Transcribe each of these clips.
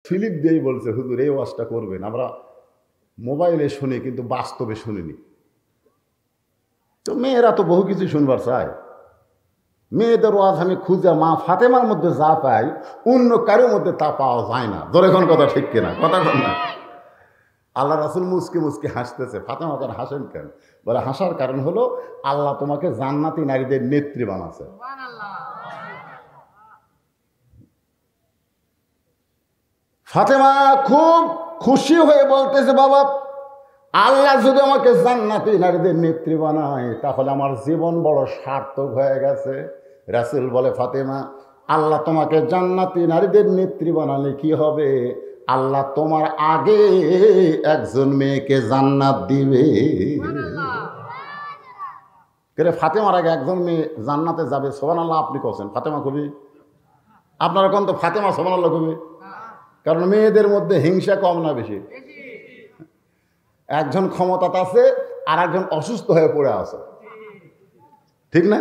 Philip দিয়েই বলছে, হুজুর এই ওয়াজটা করবেন, আমরা মোবাইলে শুনি কিন্তু বাস্তবে শুনিনি। তো মেয়েরা তো বহু কিছু শুনবার চায়। মেয়েদের ওয়াজ আমি খুঁজে মা ফাতেমার মধ্যে যা পাই অন্য কারোর মধ্যে তা পাওয়া যায় না। ধরে কোন কথা ঠিক কিনা? কথা কন না। আল্লাহ রাসূল মুসকে মুসকে হাসতেছে। ফাতেমা কেন হাসেন কেন? বলে হাসার কারণ হলো আল্লাহ তোমাকে জান্নাতি নারীদের নেত্রী বানাচ্ছে। ফাতেমা খুব খুশি হয়ে বলতেছে, বাবা আল্লাহ যদি আমাকে জান্নাতি নারীদের নেত্রী বানায় তাহলে আমার জীবন বড় সার্থক হয়ে গেছে। রাসূল বলে, ফাতেমা আল্লাহ তোমাকে জান্নাতি নারীদের নেত্রী বানালে কি হবে? আল্লাহ তোমার আগে একজন মেয়েকে জান্নাত দিবে। ফাতেমার আগে একজন মেয়ে জান্নাতে যাবে। সুবহানাল্লাহ আপনি বলছেন, ফাতেমা কবি? আপনারা কোন তো ফাতেমা সুবহানাল্লাহ কবি? কারণ মেয়েদের মধ্যে হিংসা কম না বেশি? একজন ক্ষমতাতে আছে আর একজন অসুস্থ হয়ে পড়ে আছে, ঠিক না?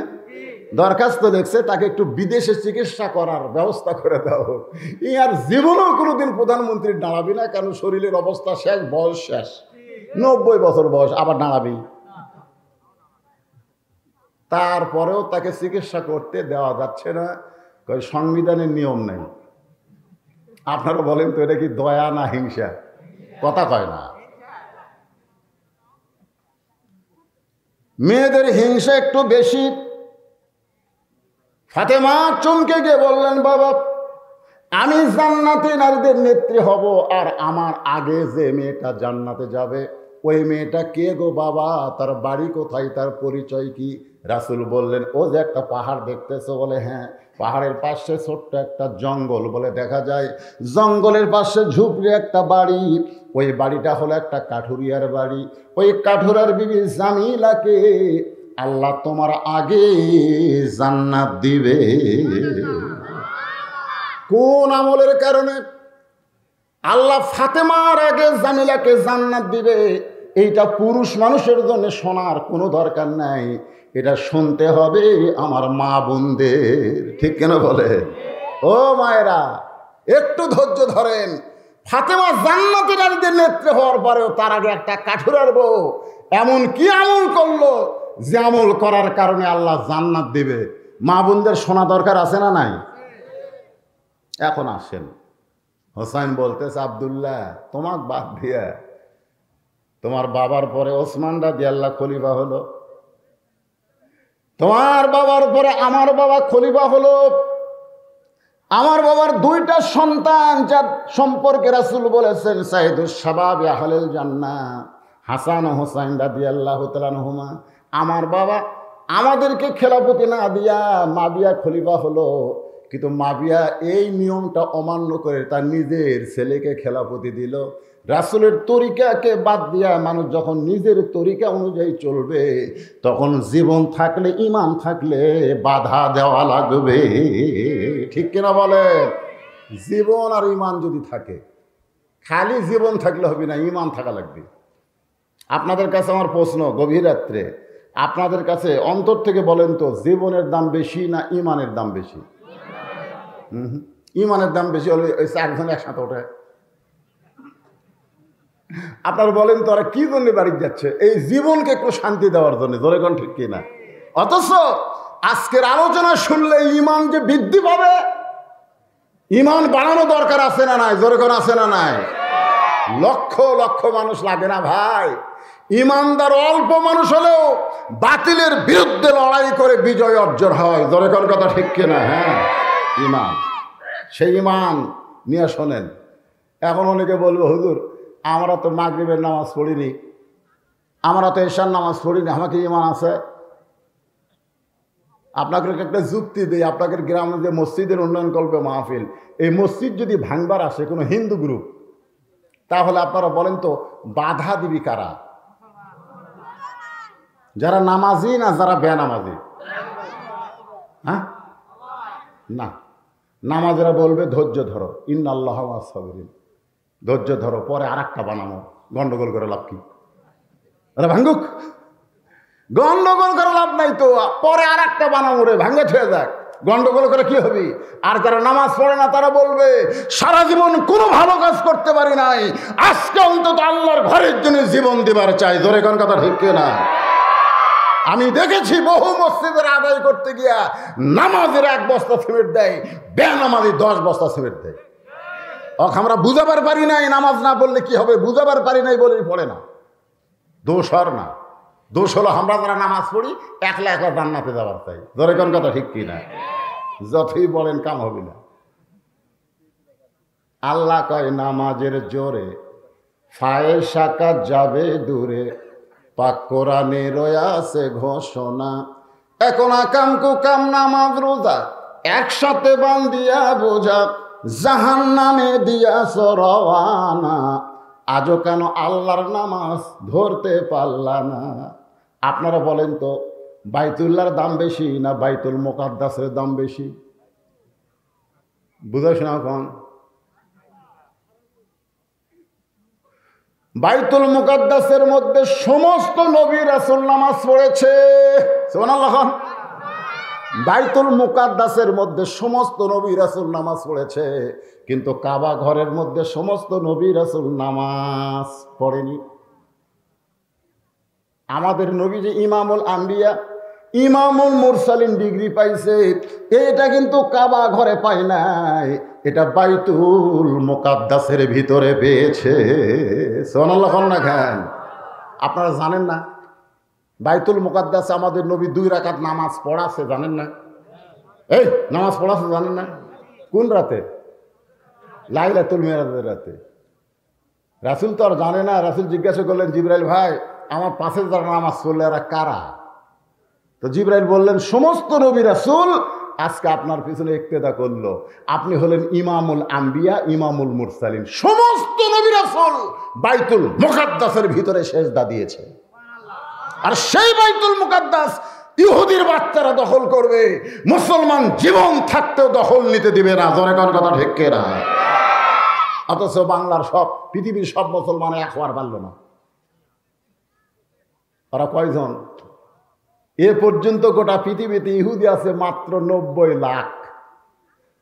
দরখাস্ত দেখছে তাকে একটু বিদেশে চিকিৎসা করার ব্যবস্থা করে দাও। ই আর জীবনেও কোনোদিন প্রধানমন্ত্রী দাঁড়াবি না, কারণ শরীরের অবস্থা শেষ, বয়স শেষ, 90 বছর বয়স, আবার দাঁড়াবি? তারপরেও তাকে চিকিৎসা করতে দেওয়া যাচ্ছে না। সংবিধানের নিয়ম নেই। আপনারা বলেন তো এটা কি দয়া না হিংসা? কথা কয় না। মেয়েদের হিংসা একটু বেশি। ফাতেমা চমকে গিয়ে বললেন, বাবা আমি জান্নাতে নারীদের নেত্রী হব, আর আমার আগে যে মেয়েটা জান্নাতে যাবে ওই মেয়েটা কে গো বাবা? তার বাড়ি কোথায়? তার পরিচয় কি? রাসূল বললেন, ও যে একটা পাহাড় দেখতেছো? বলে হ্যাঁ। পাহাড়ের পাশে ছোট্ট একটা জঙ্গল বলে দেখা যায়, জঙ্গলের পাশে ঝুপড়ি একটা বাড়ি, ওই বাড়িটা হলো একটা কাঠুরিয়ার বাড়ি। ওই কাঠুরার বিবি জামিলাকে আল্লাহ তোমার আগে জান্নাত দিবে। কোন আমলের কারণে আল্লাহ ফাতেমার আগে জামিলাকে জান্নাত দিবে? এইটা পুরুষ মানুষের জন্য শোনার কোনো দরকার নাই, এটা শুনতে হবে আমার মা বোনদের, ঠিক কেন বলে? ও মায়েরা একটু ধৈর্য ধরেন। ফাতেমা জান্নাতি নারীদের নেত্রী হওয়ার পরেও তার আগে একটা কাঠুরার বউ এমন কি আমল করলো যে আমল করার কারণে আল্লাহ জান্নাত দিবে? মা বোনদের শোনা দরকার আছে না নাই? এখন আসেন, হোসাইন বলতেছে, আব্দুল্লাহ তোমাক বাদ দিয়া তোমার বাবার পরে ওসমান রাদিয়াল্লাহু খলিফা হলো, তোমার বাবার পরে আমার বাবা খলিফা হলো। আমার বাবার দুইটা সন্তান যার সম্পর্কে রাসূল বলেছেন সাইয়্যিদুশ শাবাব আহলিল জান্নাহ, হাসান ও হোসাইন রাদিয়াল্লাহু তাআলা আনহুমা। আমার বাবা আমাদেরকে খেলাফতি না দিয়া মাবিয়া খলিফা হলো, কিন্তু মাবিয়া এই নিয়মটা অমান্য করে তার নিজের ছেলেকে খেলাফতি দিল। রাসূলের তরিকাকে বাদ দিয়া মানুষ যখন নিজের তরিকা অনুযায়ী চলবে তখন জীবন থাকলে, ঈমান থাকলে বাধা দেওয়া লাগবে, ঠিক কিনা বলে? জীবন আর ঈমান যদি থাকে, খালি জীবন থাকলে হবে না, ঈমান থাকা লাগবে। আপনাদের কাছে আমার প্রশ্ন, গভীর রাত্রে আপনাদের কাছে অন্তর থেকে বলেন তো, জীবনের দাম বেশি না ঈমানের দাম বেশি? ঈমানের দাম বেশি হলে ওই চারজন একসাথে ওঠে। আপনারা বলেন তো ওরা কি জন্য বাড়ি যাচ্ছে? এই জীবনকে একটু শান্তি দেওয়ার জন্য, ধরে কোন ঠিক কিনা? অথচ আজকের আলোচনা শুনলে ঈমান যে বৃদ্ধি পাবে, ঈমান বাড়ানো দরকার আছে না নাই? জোরে কোন আছে না নাই? লক্ষ লক্ষ মানুষ লাগে না ভাই? ঈমানদার অল্প মানুষ হলেও বাতিলের বিরুদ্ধে লড়াই করে বিজয় অর্জন হয়, জোরে কোন কথা ঠিক কিনা? হ্যাঁ, ঈমান, সেই ঈমান নিয়ে শোনেন। এখন অনেকে বলবো, হুজুর আমরা তো মাগরিবের নামাজ পড়িনি, আমরা তো এশার নামাজ পড়িনি, আমাকে ঈমান আছে? আপনাকে একটা যুক্তি দিই। আপনাকে গ্রামে যে মসজিদের উন্নয়ন কল্পে মাহফিল, এই মসজিদ যদি ভাঙবার আসে কোনো হিন্দু গ্রুপ, তাহলে আপনারা বলেন তো বাধা দিবি কারা? যারা নামাজি না যারা বেনামাজি? হ্যাঁ না, নামাজেরা বলবে ধৈর্য ধরো, ইন্নাল্লাহা মা'আস সাবিরিন, ধৈর্য ধরো, পরে আর একটা বানানো, গন্ডগোল করে লাভ কি? আরে ভাঙ্গুক, গন্ডগোল করে লাভ নাই তো, পরে আর একটা বানাবো রে, ভাঙ্গে ছুঁয়ে যাক। গন্ডগোল করে কি হবে? আর যারা নামাজ পড়ে না তারা বলবে সারা জীবন কোনো ভালো কাজ করতে পারি নাই, আজকে অন্তত আল্লাহর ঘরের জন্য জীবন দিবার চাই। জোরে কোন কথা ঠিক না? আমি দেখেছি বহু মসজিদের আদায় করতে গিয়া নামাজের 1 বস্তা সিমেন্ট দেয়, বেনামাজি 10 বস্তা সিমেন্ট দেয়। আমরা বুঝাবার পারি নাই, নামাজ না পড়লে কি হবে বুঝাবার পারি নাই বলেই পড়ে না। দোষ আর না, দোষ হলো আমরা যারা নামাজ পড়ি একলা একলা জান্নাতে যাবার চাই। ধরে কোন কথা ঠিক কি না? যতই বলেন কাম হবে না। আল্লাহ কয় নামাজের জোরে ফায়েশা কাজ যাবে দূরে, পাক কোরআনে রয়াছে ঘোষণা। এখন আকাম কুকাম নামাজ রোজা একসাথে বান্ধিয়া বোঝা, জাহান্নামে দিয়াছ রওয়ানা। আজও কেন আল্লাহর নামাজ ধরতে পারলা না? আপনারা বলেন তো, বাইতুল্লাহর দাম বেশি না বাইতুল মুকাদ্দাসের দাম বেশি? বুঝাস না এখন? বাইতুল মুকাদ্দাসের মধ্যে সমস্ত নবী রাসূল নামাজ পড়েছে। সুবহানাল্লাহ। বাইতুল মুকাদ্দাসের মধ্যে সমস্ত নবী রাসূল নামাজ পড়েছে, কিন্তু কাবা ঘরের মধ্যে সমস্ত নবী রাসূল নামাজ পড়েনি। আমাদের নবী যে ইমামুল আম্বিয়া, ইমামুল মুরসালিন ডিগ্রি পাইছে, এটা কিন্তু কাবা ঘরে পায় নাই, এটা বাইতুল মুকাদ্দাসের ভিতরে পেয়েছে। সুবহানাল্লাহ না খান? আপনারা জানেন না বাইতুল মুকাদ্দাসে আমাদের নবী 2 রাকাত নামাজ পড়াছে, জানেন না? এই নামাজ পড়াছে জানেন না? কোন রাতে? লাইলাতুল মিরাজের রাতে। রাসূল তো আর জানে না। রাসূল জিজ্ঞাসা করলেন, জিবরাইল ভাই আমার পাশে যারা নামাজ পড়লে এরা কারা? তো জিবরাইল বললেন, সমস্ত নবী রাসূল আজকে আপনার পিছনে ইক্তেদা করলো, আপনি হলেন ইমামুল আম্বিয়া ইমামুল মুরসালিন। সমস্ত নবী রাসূল বাইতুল মুকাদ্দাসের ভিতরে সেজদা দিয়েছে। আর সেই বাইতুল মুকাদ্দাস ইহুদির বাচ্চারা দখল করবে, মুসলমান জীবন থাকতেও দখল নিতে দিবে না। জোরে কোন কথা ঠিক না? অথচ বাংলার সব, পৃথিবীর সব মুসলমান এক হওয়ার পারল না। ওরা কয়জন? এ পর্যন্ত গোটা পৃথিবীতে ইহুদি আছে মাত্র 90 লাখ।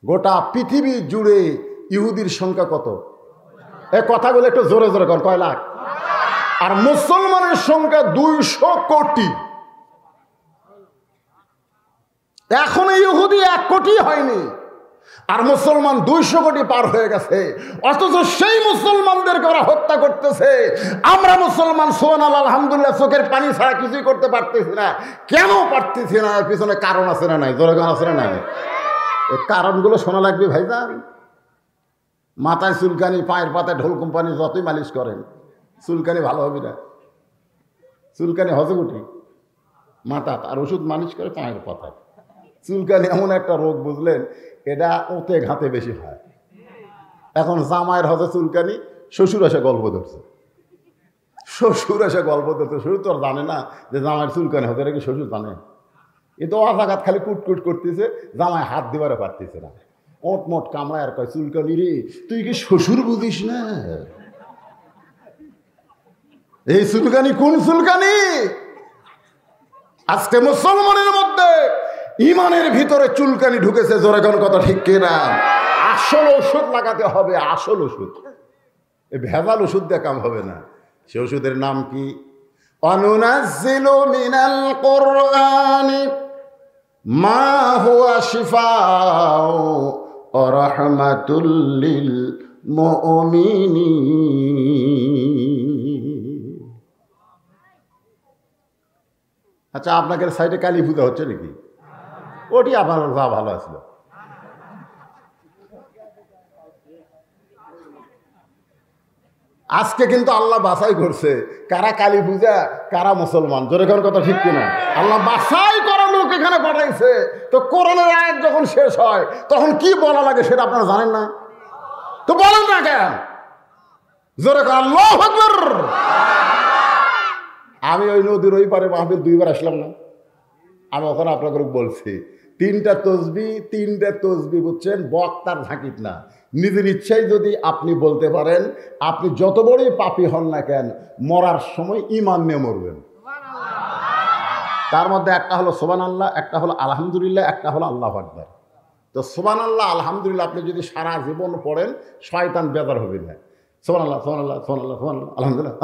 গোটা পৃথিবী জুড়ে ইহুদির সংখ্যা কত? এ কথাগুলো একটু জোরে জোরে কর, কয় লাখ? আর মুসলমানের সংখ্যা 200 কোটি। এখনো ইহুদি 1 কোটি হয়নি, আর মুসলমান 200 কোটি পার হয়ে গেছে। অথচ সেই মুসলমানদেরকে ওরা হত্যা করতেছে। আমরা মুসলমান সুবহানাল্লাহ আলহামদুলিল্লাহ চোখের পানি ছাড়া কিছুই করতে পারতেছি না। কেন পারতেছি না? এর পিছনে কারণ আছে না নাই? জোরে আছে না নাই? এই কারণগুলো শোনা লাগবে ভাইজান। মাথায় চুলকানি, পায়ের পাতায় ঢোল কোম্পানি যতই মালিশ করেন, চুলকানি ভালো হবে না। চুলকানি হজগুটি মাথা, আর ওষুধ মালিশ করে পায়ের পাতায়। চুলকানি এমন একটা রোগ, বুঝলেন, এটা ওতে ঘাতে বেশি হয়। এখন জামাইয়ের হজে চুলকানি, শ্বশুর এসে গল্প ধরছে। শ্বশুর এসে গল্প ধরছে, শ্বশুর তো আর জানে না যে জামাইয়ের চুলকানি হতে, এটা কি শ্বশুর জানে? এ তো আঘাত খালি কুটকুট করতেছে, জামাই হাত দিবারে পারতেছে না। ওট মোট কামড়ায় আর কয়, চুলকানি রে তুই কি শ্বশুর বুঝিস না? এই চুলকানি কোন চুলকানি? আজকে মুসলমানের মধ্যে ইমানের ভিতরে চুলকানি ঢুকেছে। জোরে কোন কথা ঠিক কিনা? আসল ওষুধ লাগাতে হবে, আসল ওষুধ। এই ভেজাল ওষুধ দিয়ে কাম হবে না। সে ওষুধের নাম কি? অনুনাজ্জিলু মিনাল কুরআনি মা হুয়া শিফাউ ওয়া রাহমাতুল লিল মুমিনিন। আচ্ছা, আপনাদের সাইডে কালী পূজা হচ্ছে নাকি? ওটি আপনার যা ভালো আসলো। আজকে কিন্তু আল্লাহ বাছাই করছে কারা কালী পূজা, কারা মুসলমান। জোরে কোন কথা ঠিক কিনা? আল্লাহ বাছাই করা লোক এখানে পাঠাইছে। তো কোরআনের আয়াত যখন শেষ হয় তখন কি বলা লাগে সেটা আপনারা জানেন না? তো বলেন না কেন? জোরে কোন আল্লাহু আকবার। আমি ওই নদীর ওই পারে মাহফিল 2 বার আসলাম না? আমি ওখানে আপনাকে বলছি, 3টা তসবি বুঝছেন, বক্তার ঝাঁকিত না, নিজের ইচ্ছাই যদি আপনি বলতে পারেন, আপনি যত বড়ই পাপী হন না কেন, মরার সময় ঈমান নিয়ে মরবেন। তার মধ্যে একটা হলো সুবহানাল্লাহ, একটা হলো আলহামদুলিল্লাহ, একটা হলো আল্লাহু আকবার। তো সুবহানাল্লাহ আলহামদুলিল্লাহ আপনি যদি সারা জীবন পড়েন শয়তান বেজার হবে না। সুবহানাল্লাহ সুবহানাল্লাহ সুবহানাল্লাহ সুবহানাল্লাহ আলহামদুলিল্লাহ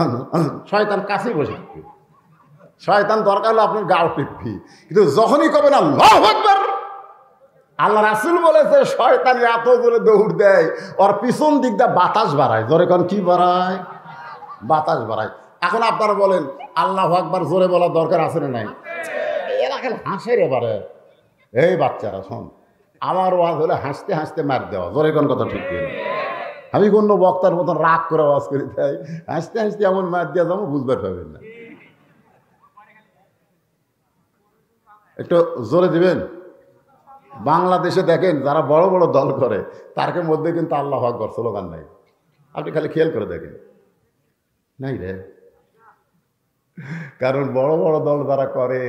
শয়তান কাছেই বসে থাকবে। শয়তান দরকার হলো আপনার গাও টিপি, কিন্তু যখনই কবেন আল্লাহু আকবার, আল্লাহ রাসূল বলেছে শয়তান এত জোরে দৌড় দেয় ওর পিছন দিকটা বাতাস বাড়ায়। জোরে কোন কি বাড়ায়? বাতাস বাড়ায়। এখন আপনারা বলেন আল্লাহু আকবার জোরে বলার দরকার আছে না নাই? এরা খেলে হাসে রে বারে। এই বাচ্চারা শোন, আমার ওয়াজ হলে হাসতে হাসতে মার দেওয়া। জোরে কোন কথা ঠিক কি? আমি কোন বক্তার মতন রাগ করে ওয়াজ করে দেয়, হাসতে হাসতে এমন মার দেওয়া যাবো বুঝতে পারবেন না। একটু জোরে দিবেন। বাংলাদেশে দেখেন যারা বড় বড় দল করে তার মধ্যে কিন্তু আল্লাহু আকবার স্লোগান নাই। আপনি খালি খেয়াল করে দেখেন, নাই রে। কারণ বড় বড় দল যারা করে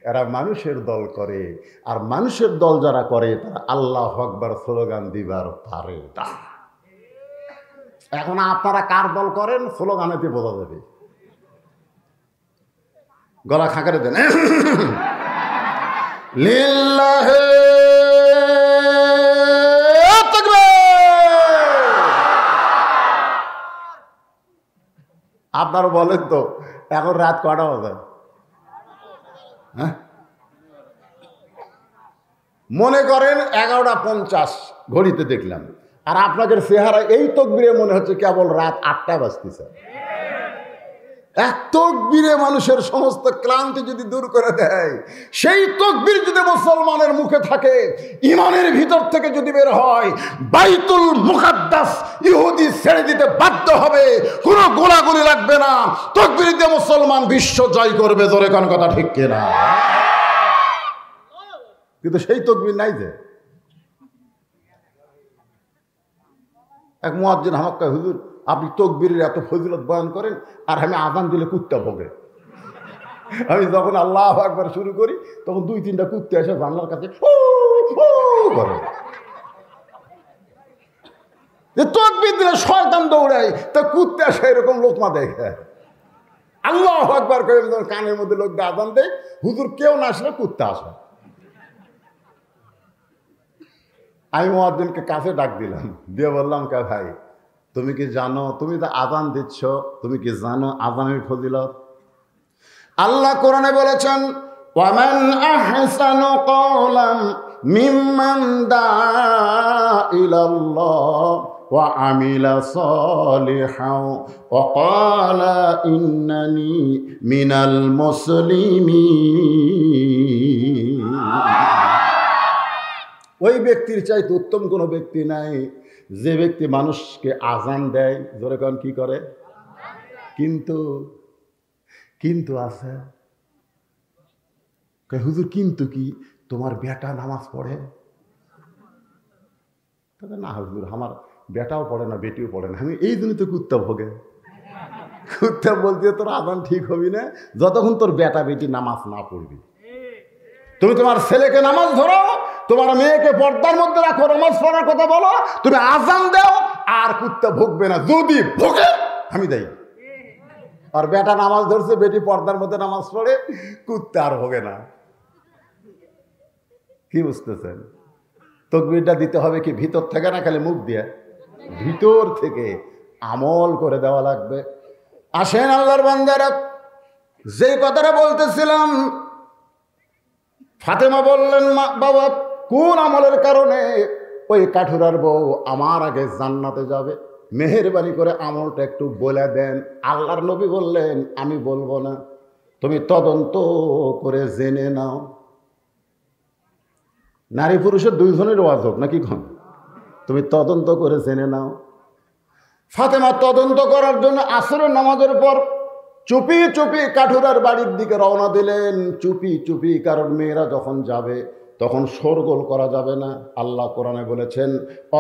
এরা মানুষের দল করে, আর মানুষের দল যারা করে তারা আল্লাহু আকবার স্লোগান দিবার পারে না। এখন আপনারা কার দল করেন স্লোগানেতে বোঝা যাবে। গলা খাঁকারে দেন লিল্লাহি আপনারা বলেন তো এখন রাত কটা বাজে? হ্যাঁ, মনে করেন 11:50 ঘড়িতে দেখলাম, আর আপনাদের চেহারা এই তকবীরে মনে হচ্ছে কেবল রাত 8টা বাজতেছে। এক তকবীরে মানুষের সমস্ত ক্লান্তি যদি দূর করে দেয়, সেই তকবীর যদি মুসলমানের মুখে থাকে, ইমানের ভিতর থেকে যদি বের হয়, বাইতুল মুকাদ্দাস ইহুদি ছেড়ে দিতে বাধ্য হবে, কোনো গোলাগুলি লাগবে না। তকবীর দিয়ে মুসলমান বিশ্ব জয় করবে। জোরে কোন কথা ঠিক কিনা? কিন্তু সেই তকবীর নাই। যে এক মুয়াজ্জিন আমাকে কয়, হুজুর আপনি তকবীরের এত ফজিলত বয়ান করেন, আর আমি আযান দিলে কুত্তা ভোগে। আমি যখন আল্লাহু আকবার শুরু করি তখন 2-3টা কুত্তা এসে জানলার কাছে করে। তকবীর দিলে শয়তান দৌড়ায়, তা কুত্তা এসে এরকম লোকমা দেখে। আল্লাহু আকবার করে কানের মধ্যে লোক আযান দেয়, হুজুর কেউ না আসলে কুত্তা আসে। আমি মুয়াজ্জিনকে কাছে ডাক দিলাম, দিয়ে বললাম কে ভাই তুমি কি জানো, তুমি তো আযান দিচ্ছ, তুমি কি জানো আযানের ফজিলত? আল্লাহ কোরআনে বলেছেন ওয়ামান আহসানু কওলাম মিম্মান দাআ ইলাল্লাহ ওয়া আমিলা সালিহান ওয়া ক্বালা ইন্নানি মিনাল মুসলিমিন। ওই ব্যক্তির চাইতে উত্তম কোনো ব্যক্তি নাই যে ব্যক্তি মানুষকে আযান দেয়। জোরে কোন কি করে? কিন্তু আছে। হুজুর কিন্তু কি তোমার বেটা নামাজ পড়ে? তবে না হুজুর আমার বেটাও পড়ে না, বেটিও পড়ে না। আমি এই জন্য তো কুত্তা ভোগে। কুত্তা বলতে তোর আযান ঠিক হবি না যতক্ষণ তোর বেটা বেটি নামাজ না পড়বি। তুমি তোমার ছেলেকে নামাজ ধরো, তোমার মেয়েকে পর্দার মধ্যে রাখো, নামাজ পড়ার কথা বলো, তুমি আযান দাও, আর কুত্তা ভুগবে না। যদি ভোগে আমি দেই। আর বেটা নামাজ ধরছে, বেটি পর্দার মধ্যে নামাজ পড়ে, কুত্তা আর ভোগে না। কি বুঝতেছেন? তাকবীরটা দিতে হবে কি ভিতর থেকে না খালি মুখ দিয়ে? ভিতর থেকে আমল করে দেওয়া লাগবে। আসেন আল্লাহর বান্দারা, যে কথাটা বলতেছিলাম, ফাতেমা বললেন মা বাবা কোন আমলের কারণে ওই কাঠুরার বউ আমার আগে জান্নাতে যাবে? মেহেরবানি করে আমলটা একটু বলে দেন। আল্লাহর নবী বললেন আমি বলবো না, তুমি তদন্ত করে জেনে নাও। নারী পুরুষের দুইজনের ওয়াজ হোক নাকি কোন, তুমি তদন্ত করে জেনে নাও। ফাতেমা তদন্ত করার জন্য আসরের নামাজের পর চুপি চুপি কাঠুরার বাড়ির দিকে রওনা দিলেন। চুপি চুপি, কারণ মেয়েরা যখন যাবে তখন শোরগোল করা যাবে না। আল্লাহ কোরআনে বলেছেন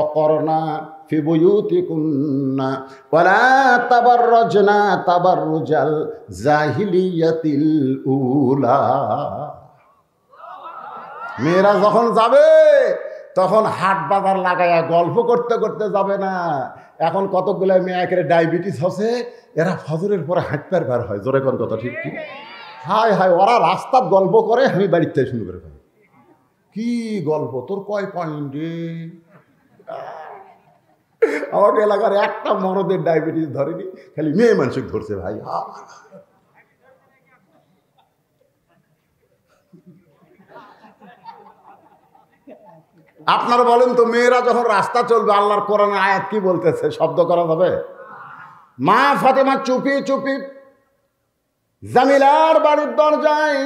অকরনা ফি বুয়ুতিকুন্না ওয়ালা তাবাররাজনা তাবাররুজাল জাহিলিয়াতিল উলা। মেয়েরা যখন যাবে তখন হাট বাজার লাগাইয়া গল্প করতে করতে যাবে না। এখন কতগুলো মেয়ে একেবারে ডায়াবেটিস হচ্ছে, এরা ফজরের পরে হাঁটতে বার হয়। জোরে কোন কথা ঠিক কি? হায় হায়, ওরা রাস্তার গল্প করে, আমি বাড়িতে শুরু করে ফেলি। কি গল্প তোর, কয় পয়েন্ট রে? আমাকে এলাকার একটা মরদের ডায়াবেটিস ধরেনি, খালি মেয়ে মানুষ ধরছে ভাই। আপনারা বলেন তো, মেয়েরা যখন রাস্তা চলবে আল্লাহর কোরআনের আয়াত কি বলতেছে? শব্দ করা যাবে? মা ফাতেমা চুপি চুপি জামিলার বাড়ির দরজায়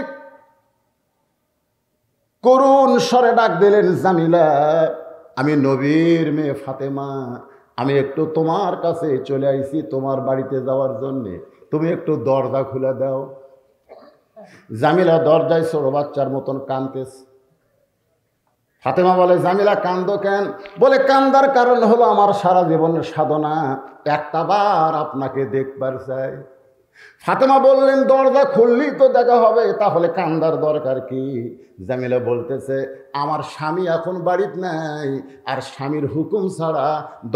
করুণ স্বরে ডাক দিলেন, জামিলা, আমি নবীর মেয়ে ফাতেমা, আমি একটু তোমার কাছে চলে আইছি তোমার বাড়িতে যাওয়ার জন্যে, তুমি একটু দরজা খুলে দাও। জামিলা দরজায় ছোট বাচ্চার মতন কাঁদতেছে। ফাতেমা বলে, জামিলা কান্দো কেন? বলে, কান্দার কারণ হলো আমার সারা জীবনের সাধনা একটা বার আপনাকে দেখবার চাই। ফাতেমা বললেন, দরজা খুললেই তো দেখা হবে, তাহলে কান্দার দরকার কি? জামিলা বলতেছে, আমার স্বামী এখন বাড়িতে নাই, আর স্বামীর হুকুম ছাড়া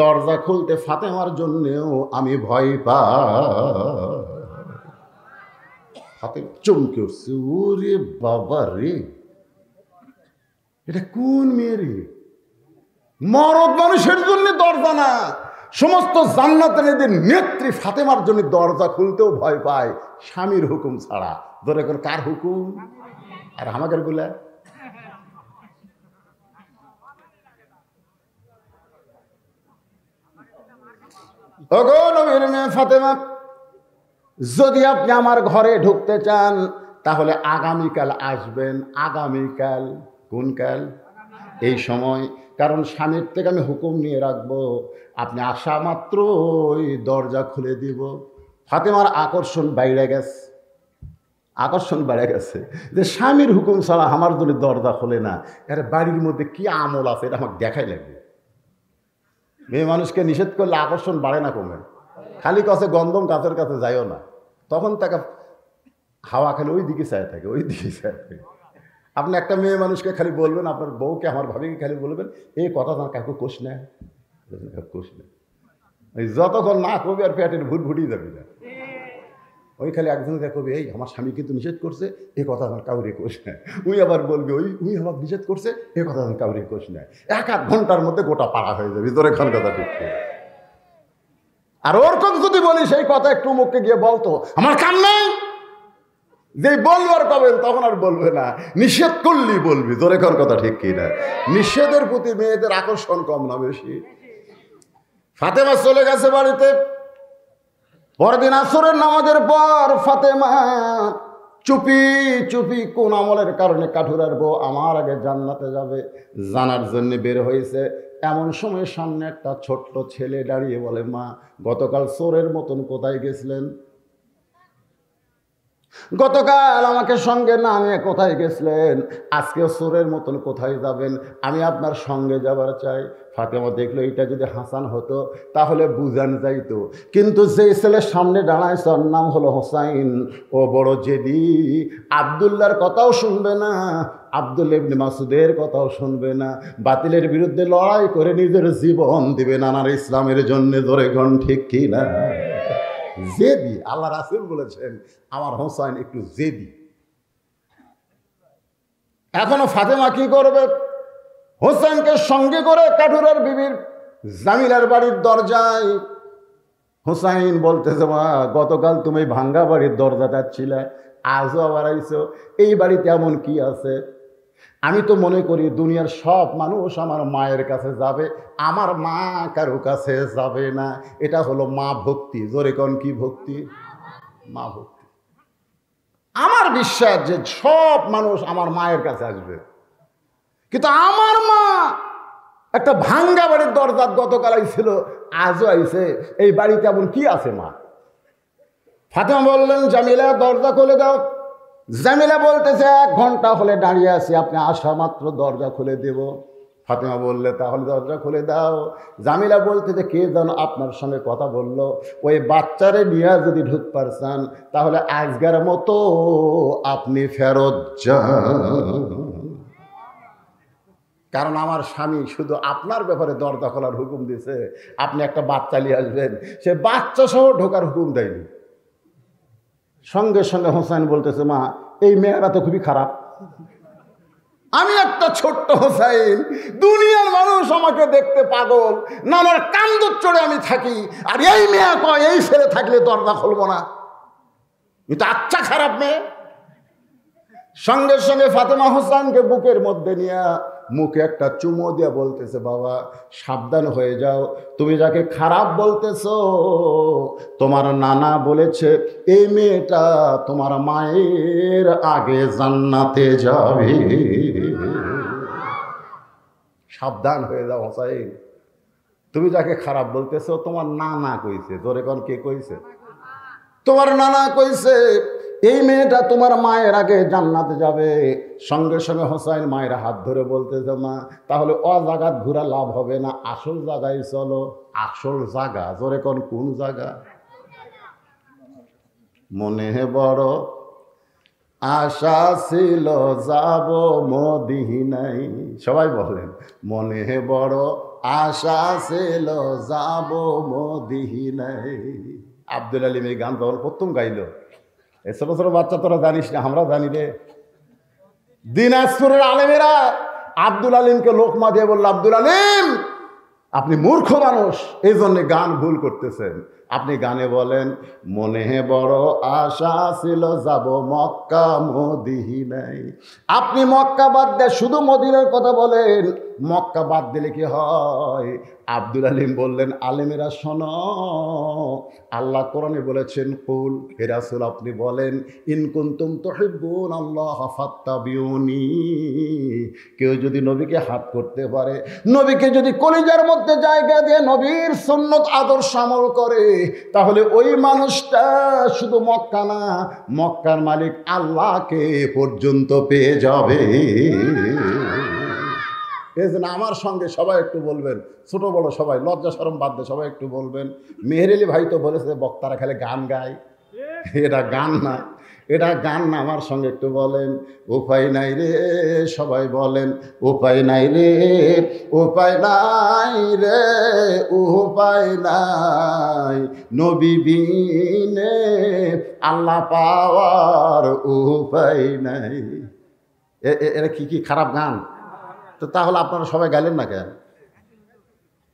দরজা খুলতে ফাতেমার জন্যেও আমি ভয় পাই। ফাতেমা চমকে উঠছে, ওরে বাবা রে, এটা কোন মেয়ে রে? মরদ মানুষের জন্য দরজা না, সমস্ত জান্নাতের নেত্রী ফাতেমার জন্য দরজা খুলতেও ভয় পায় স্বামীর হুকুম ছাড়া। ধরে করে কার হুকুম? আর আমাদের গুলা ওগো নবীর মেয়ে ফাতেমা, যদি আপনি আমার ঘরে ঢুকতে চান তাহলে আগামীকাল আসবেন। আগামীকাল? কোন কাল? এই সময়। কারণ স্বামীর থেকে আমি হুকুম নিয়ে রাখবো, আপনি আসা মাত্রই দরজা খুলে দিব। ফাতেমার আকর্ষণ বাইরে গেছে, আকর্ষণ বেড়ে গেছে যে স্বামীর হুকুম ছাড়া আমার জন্য দরজা খোলে না। আরে বাড়ির মধ্যে কি আমল আছে এটা আমাকে দেখাই লাগবে। মেয়ে মানুষকে নিষেধ করলে আকর্ষণ বাড়ে না কমে? খালি কাছে গন্ধম গাছের কাছে যাইও না, তখন তাকে হাওয়া খালি ওই দিকে চায় থাকে, ওই দিকে চায় থাকে। আপনি একটা মেয়ে মানুষকে খালি বলবেন, আপনার বউকে আমার ভাবিকে খালি বলবেন, এই কথা তোমার কাকু কোষ নেয়, কোষ নেয়। ওই যতক্ষণ না কবি আর পেটের ভুট ভুটিয়ে যাবি না। ওই খালি একজনকে কবি, এই আমার স্বামী কিন্তু নিষেধ করছে, এ কথা আমার কাউরে কোষ নেয়। উই আবার বলবে, উই আমার নিষেধ করছে, এ কথা আমার কাউরে কোষ নেয়। 1-1 ঘন্টার মধ্যে গোটা পাড়া হয়ে যাবে। তোর এখন কথা ঠিক। আর ওরকম যদি বলি সেই কথা একটু মুখে গিয়ে বলতো, আমার কাম নেই, যে বলবো আর কবেন তখন আর বলবে না, নিষেধ করলি বলবি। তোর এখন কথা ঠিক কিনা? নিষেধের প্রতি মেয়েদের আকর্ষণ কম না বেশি? ফাতেমা চলে গেছে বাড়িতে। পরদিন আসরের নামাজের পর ফাতেমা চুপি চুপি কোন আমলের কারণে কাঠুরার বউ আমার আগে জান্নাতে যাবে জানার জন্য বের হয়েছে। এমন সময় সামনে একটা ছোট্ট ছেলে দাঁড়িয়ে বলে, মা, গতকাল চোরের মতন কোথায় গেছিলেন? গতকাল আমাকে সঙ্গে না নিয়ে কোথায় গেছিলেন? আজকে চোরের মতন কোথায় যাবেন? আমি আপনার সঙ্গে যাবার চাই। ফাতেমা দেখলো এটা যদি হাসান হতো তাহলে বুঝান যাইতো, কিন্তু যে ছেলের সামনে দাঁড়ায় তার নাম হলো হোসাইন, ও বড় জেদি, আবদুল্লাহর কথাও শুনবে না, আব্দুল্লাহ ইবনে মাসুদের কথাও শুনবে না, বাতিলের বিরুদ্ধে লড়াই করে নিজের জীবন দিবে নানার ইসলামের জন্য। ধরে গণ ঠিক কি না? জেদি। আল্লাহ রাসূল বলেছেন আমার হোসাইন একটু জেদি। এখনো ফাতেমা কি করবে? হোসেনকে সঙ্গে করে কাঠুরার বিবির জামিলার বাড়ির দরজায়। হোসাইন বলতেছে, মা, গতকাল তুমি ভাঙ্গা বাড়ির দরজাটা ছিলে, আজও আবার আইছো। এই বাড়িতে এমন কি আছে? আমি তো মনে করি দুনিয়ার সব মানুষ আমার মায়ের কাছে যাবে, আমার মা কারো কাছে যাবে না। এটা হলো মা ভক্তি। জোরে কোন কি ভক্তি? মা ভক্তি। আমার বিশ্বাস যে সব মানুষ আমার মায়ের কাছে আসবে, কিন্তু আমার মা একটা ভাঙ্গা বাড়ির দরজা গতকাল আইছিল, আজও আইছে। এই বাড়িতে এমন কি আছে মা? ফাতেমা বললেন, জামিলা দরজা খুলে দাও। জামিলা বলতেছে, 1 ঘন্টা হলে দাঁড়িয়ে আছি, আপনি আসা মাত্র দরজা খুলে দেব। ফাতেমা বললে, তাহলে দরজা খুলে দাও। জামিলা বলতেছে, কে যেন আপনার সঙ্গে কথা বললো, ওই বাচ্চারে নিয়ে যদি ঢুকবার চান তাহলে আজকের মতো আপনি ফেরত যান, কারণ আমার স্বামী শুধু আপনার ব্যাপারে দরজা খোলার হুকুম দিয়েছে, আপনি একটা বাচ্চা নিয়ে আসবেন, সে বাচ্চা সহ ঢোকার হুকুম দেয়নি। সঙ্গে সঙ্গে হোসেন বলতেছে, মা এই মেয়েরা তো খুবই খারাপ, আমি একটা ছোট্ট হোসাইন, দুনিয়ার মানুষ আমাকে দেখতে পাগল, নানার কান্দর চড়ে আমি থাকি, আর এই মেয়ে কয় এই ছেলে থাকলে দরজা খুলবো না, এটা আচ্ছা খারাপ মেয়ে। সঙ্গে সঙ্গে ফাতেমা হোসেনকে বুকের মধ্যে নিয়ে মুখে একটা চুমো দিয়ে বলতেছে, বাবা সাবধান হয়ে যাও, তুমি যাকে খারাপ বলতেছো তোমার নানা বলেছে এই মেয়েটা তোমার মায়ের আগে জান্নাতে যাবে। সাবধান হয়ে যাও হোসাইন, তুমি যাকে খারাপ বলতেছো তোমার নানা কইছে। জোরে কোন কে কইছে? তোমার নানা কইছে এই মেয়েটা তোমার মায়ের আগে জান্নাতে যাবে। সঙ্গে সঙ্গে হোসাইন মায়ের হাত ধরে বলতেছে, মা তাহলে জাগাত ঘুরা লাভ হবে না, আসল জায়গায় চলো। আসল জায়গা? জোরে কোন জায়গা? মনে বড় আশা ছিল যাব মদিনায়। সবাই বলেন, মনে বড় আশা ছিল যাব মদিনায়। আব্দুল আলিম এই গান তখন প্রথম গাইল। এ ছোট ছোট বাচ্চা তোরা জানিস না, আমরা জানি রে। দিনাজপুরের আলেমেরা আব্দুল আলিমকে লোকমা দিয়ে বলল, আব্দুল আলিম আপনি মূর্খ মানুষ, এই জন্য গান ভুল করতেছেন। আপনি গানে বলেন, মনে বড় আশা ছিল যাব মক্কা মদিনায়। আপনি মক্কা বাদ দিয়ে শুধু মদিনার কথা বলেন, মক্কা বাদ দিলে কি হয়? আব্দুল আলিম বললেন, আলেমেরা শোনো, আল্লাহ কোরআনে বলেছেন, কুল হে রাসূল আপনি বলেন, ইন কুনতুম তুহিব্বুন আল্লাহ ফাত্তাবিউনি। কেউ যদি নবীকে হাত করতে পারে, নবীকে যদি কলিজার মধ্যে জায়গা দিয়ে নবীর সুন্নত আদর্শ আমল করে, তাহলে ওই মানুষটা শুধু মক্কা না, মক্কার মালিক আল্লাহকে পর্যন্ত পেয়ে যাবে। এই জন্য আমার সঙ্গে সবাই একটু বলবেন, ছোট বড় সবাই, লজ্জা শরম বাদ দিয়ে সবাই একটু বলবেন, মেহের ভাই তো বলেছে বক্তারা খালি গান গায়, এটা গান না, এটা গান না। আমার সঙ্গে একটু বলেন, উপায় নাই রে, সবাই বলেন, উপায় নাই রে, উপায় নাই রে, উপায় নাই, নবী বিনে আল্লাহ পাওয়ার উপায় নাই। এরা কি খারাপ গান? তো তাহলে আপনারা সবাই গাইলেন না কেন?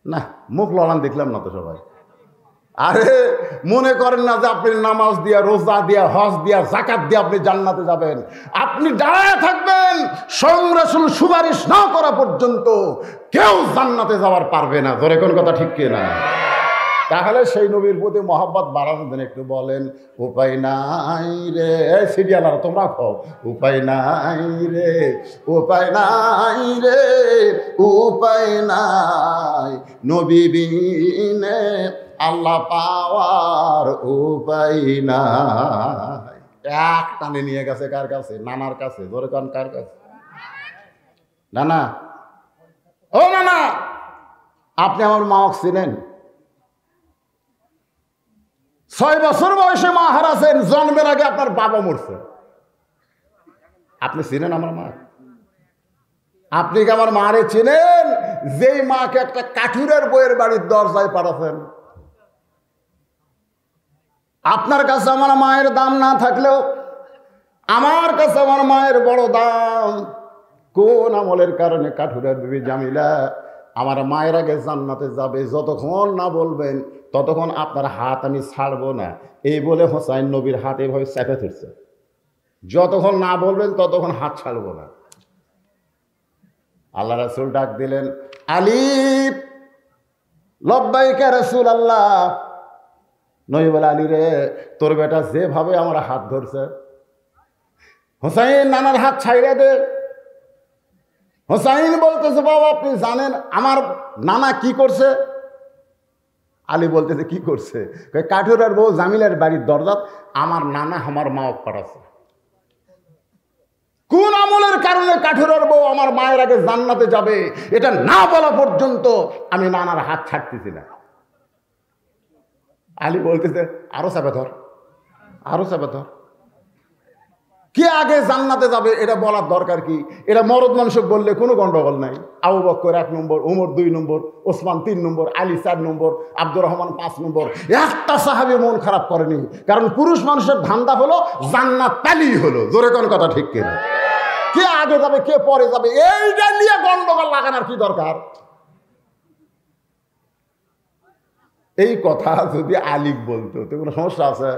না, মুখ লড়ান দেখলাম না তো সবাই। আরে মনে করেন না যে আপনি নামাজ দিয়া, রোজা দিয়া, হজ দিয়া, যাকাত দিয়া আপনি জান্নাতে যাবেন। আপনি দাঁড়ায় থাকবেন, স্বয়ং রাসূল সুপারিশ না করা পর্যন্ত কেউ জান্নাতে যাওয়ার পারবে না। ধরে কোন কথা ঠিক কিনা? তাহলে সেই নবীর প্রতি মহব্বত বাড়ানোর জন্য একটু বলেন, উপায় নাই রে, সিরিয়াল আর তোমরা খাও, উপায় নাই রে, উপায় নাই রে, উপায় নাই, নবী বিনে আল্লাহ পাওয়ার উপায় নাই। এক টানে নিয়ে গেছে কার কাছে? নানার কাছে। ধরে কান কার কাছে? নানা, ও নানা, আপনি আমার মা ছিলেন? 6 বছর বয়সে মা হারাছেন, জন্মের আগে আপনার বাবা মরছে। আপনি চিনেন আমার মা? আপনি কি আমার মারে চিনেন, যেই মাকে একটা কাঠুরের বইয়ের বাড়ির দরজায় পাঠাচ্ছেন? আপনার কাছে আমার মায়ের দাম না থাকলেও আমার কাছে আমার মায়ের বড় দাম। কোন আমলের কারণে কাঠুরের বিবি জামিলা আমার মায়ের আগে জান্নাতে যাবে, যতক্ষণ না বলবেন ততক্ষণ আপনার হাত আমি ছাড়বো না, এই বলে হোসাইন নবীর হাত এভাবে চেপে ধরছে। যতক্ষণ না বলবেন ততক্ষণ হাত ছাড়বো না। আল্লাহ রাসূল ডাক দিলেন, আলী, লব্বাইকা রাসূলুল্লাহ। নবী বলে, আলী রে, তোর বেটা যেভাবে আমার হাত ধরছে, হোসাইন নানার হাত ছাইড়ে দে। হোসাইন বলতেছে, বাবা আপনি জানেন আমার নানা কি করছে? আলী বলতেছে, কি করছে? কাঠুরের বউ জামিলার বাড়ির দরজা আমার নানা আমার মা পাঠাচ্ছে। কোন আমলের কারণে কাঠুরের বউ আমার মায়ের আগে জান্নাতে যাবে, এটা না বলা পর্যন্ত আমি নানার হাত ছাড়তেছি না। আলী বলতেছে, আরো চাপে ধর, আরো চাপে ধর। কে আগে জান্নাতে যাবে এটা বলার দরকার কি? এটা মরদ মানুষ বললে কোনো গন্ডগোল নাই। আবু বকর 1 নম্বর, উমর 2 নম্বর, ওসমান 3 নম্বর, আলী 4 নম্বর, আব্দুর রহমান 5 নম্বর। একটা সাহাবী মন খারাপ করেনি, কারণ পুরুষ মানুষের ধান্দা হলো জান্নাত পেলেই হলো। জোরে কোন কথা ঠিক কিনা? কে আগে যাবে কে পরে যাবে এইটা নিয়ে গন্ডগোল লাগানোর কি দরকার? এই কথা যদি আলী বলতো তো কোনো সমস্যা আছে?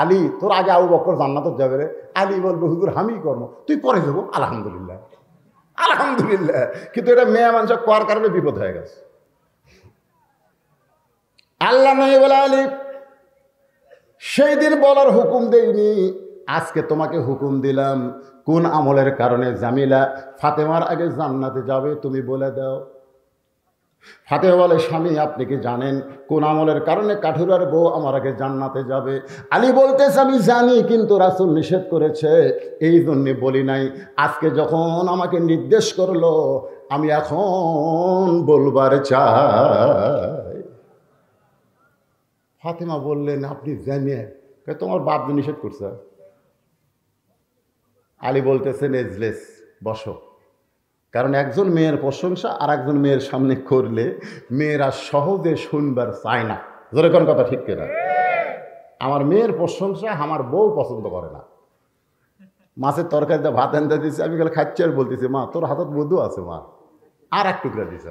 আলী তোর আগে আবু বকর জান্নাতে যাবে রে, আলী বলবে হুজুর আমি কর্ম তুই পরে যাবো, আলহামদুলিল্লাহ আলহামদুলিল্লাহ। কিন্তু এটা মেয়ে মানুষ করার কারণে বিপদ হয়ে গেছে। আল্লাহ নবী বলে আলী সেই দিন বলার হুকুম দেইনি, আজকে তোমাকে হুকুম দিলাম কোন আমলের কারণে জামিলা ফাতেমার আগে জান্নাতে যাবে তুমি বলে দাও। ফাতেমা বলে স্বামী আপনি কি জানেন কোন আমলের কারণে কাঠুরার বউ আমার আগে জান্নাতে যাবে? আলী বলতেছে আমি জানি, কিন্তু রাসূল নিষেধ করেছে এই জন্যে বলি নাই। আজকে যখন আমাকে নির্দেশ করলো আমি এখন বলবার চাই। ফাতেমা বললেন আপনি জানেন? তোমার বাপ নিষেধ করছে। আলী বলতেছেন এজলেস বসো, কারণ একজন মেয়ের প্রশংসা আর একজন মেয়ের সামনে করলে মেয়েরা সহজে শুনবার চায় না। জোরে কোন কথা ঠিক কিনা? আমার মেয়ের প্রশংসা আমার বউ পছন্দ করে না। মাছের তরকারিতে ভাত আনতে দিচ্ছে, আমি গেলে খাচ্ছি আর বলতেছি মা তোর হাতত মধু আছে মা, আর এক টুকরা দিছে।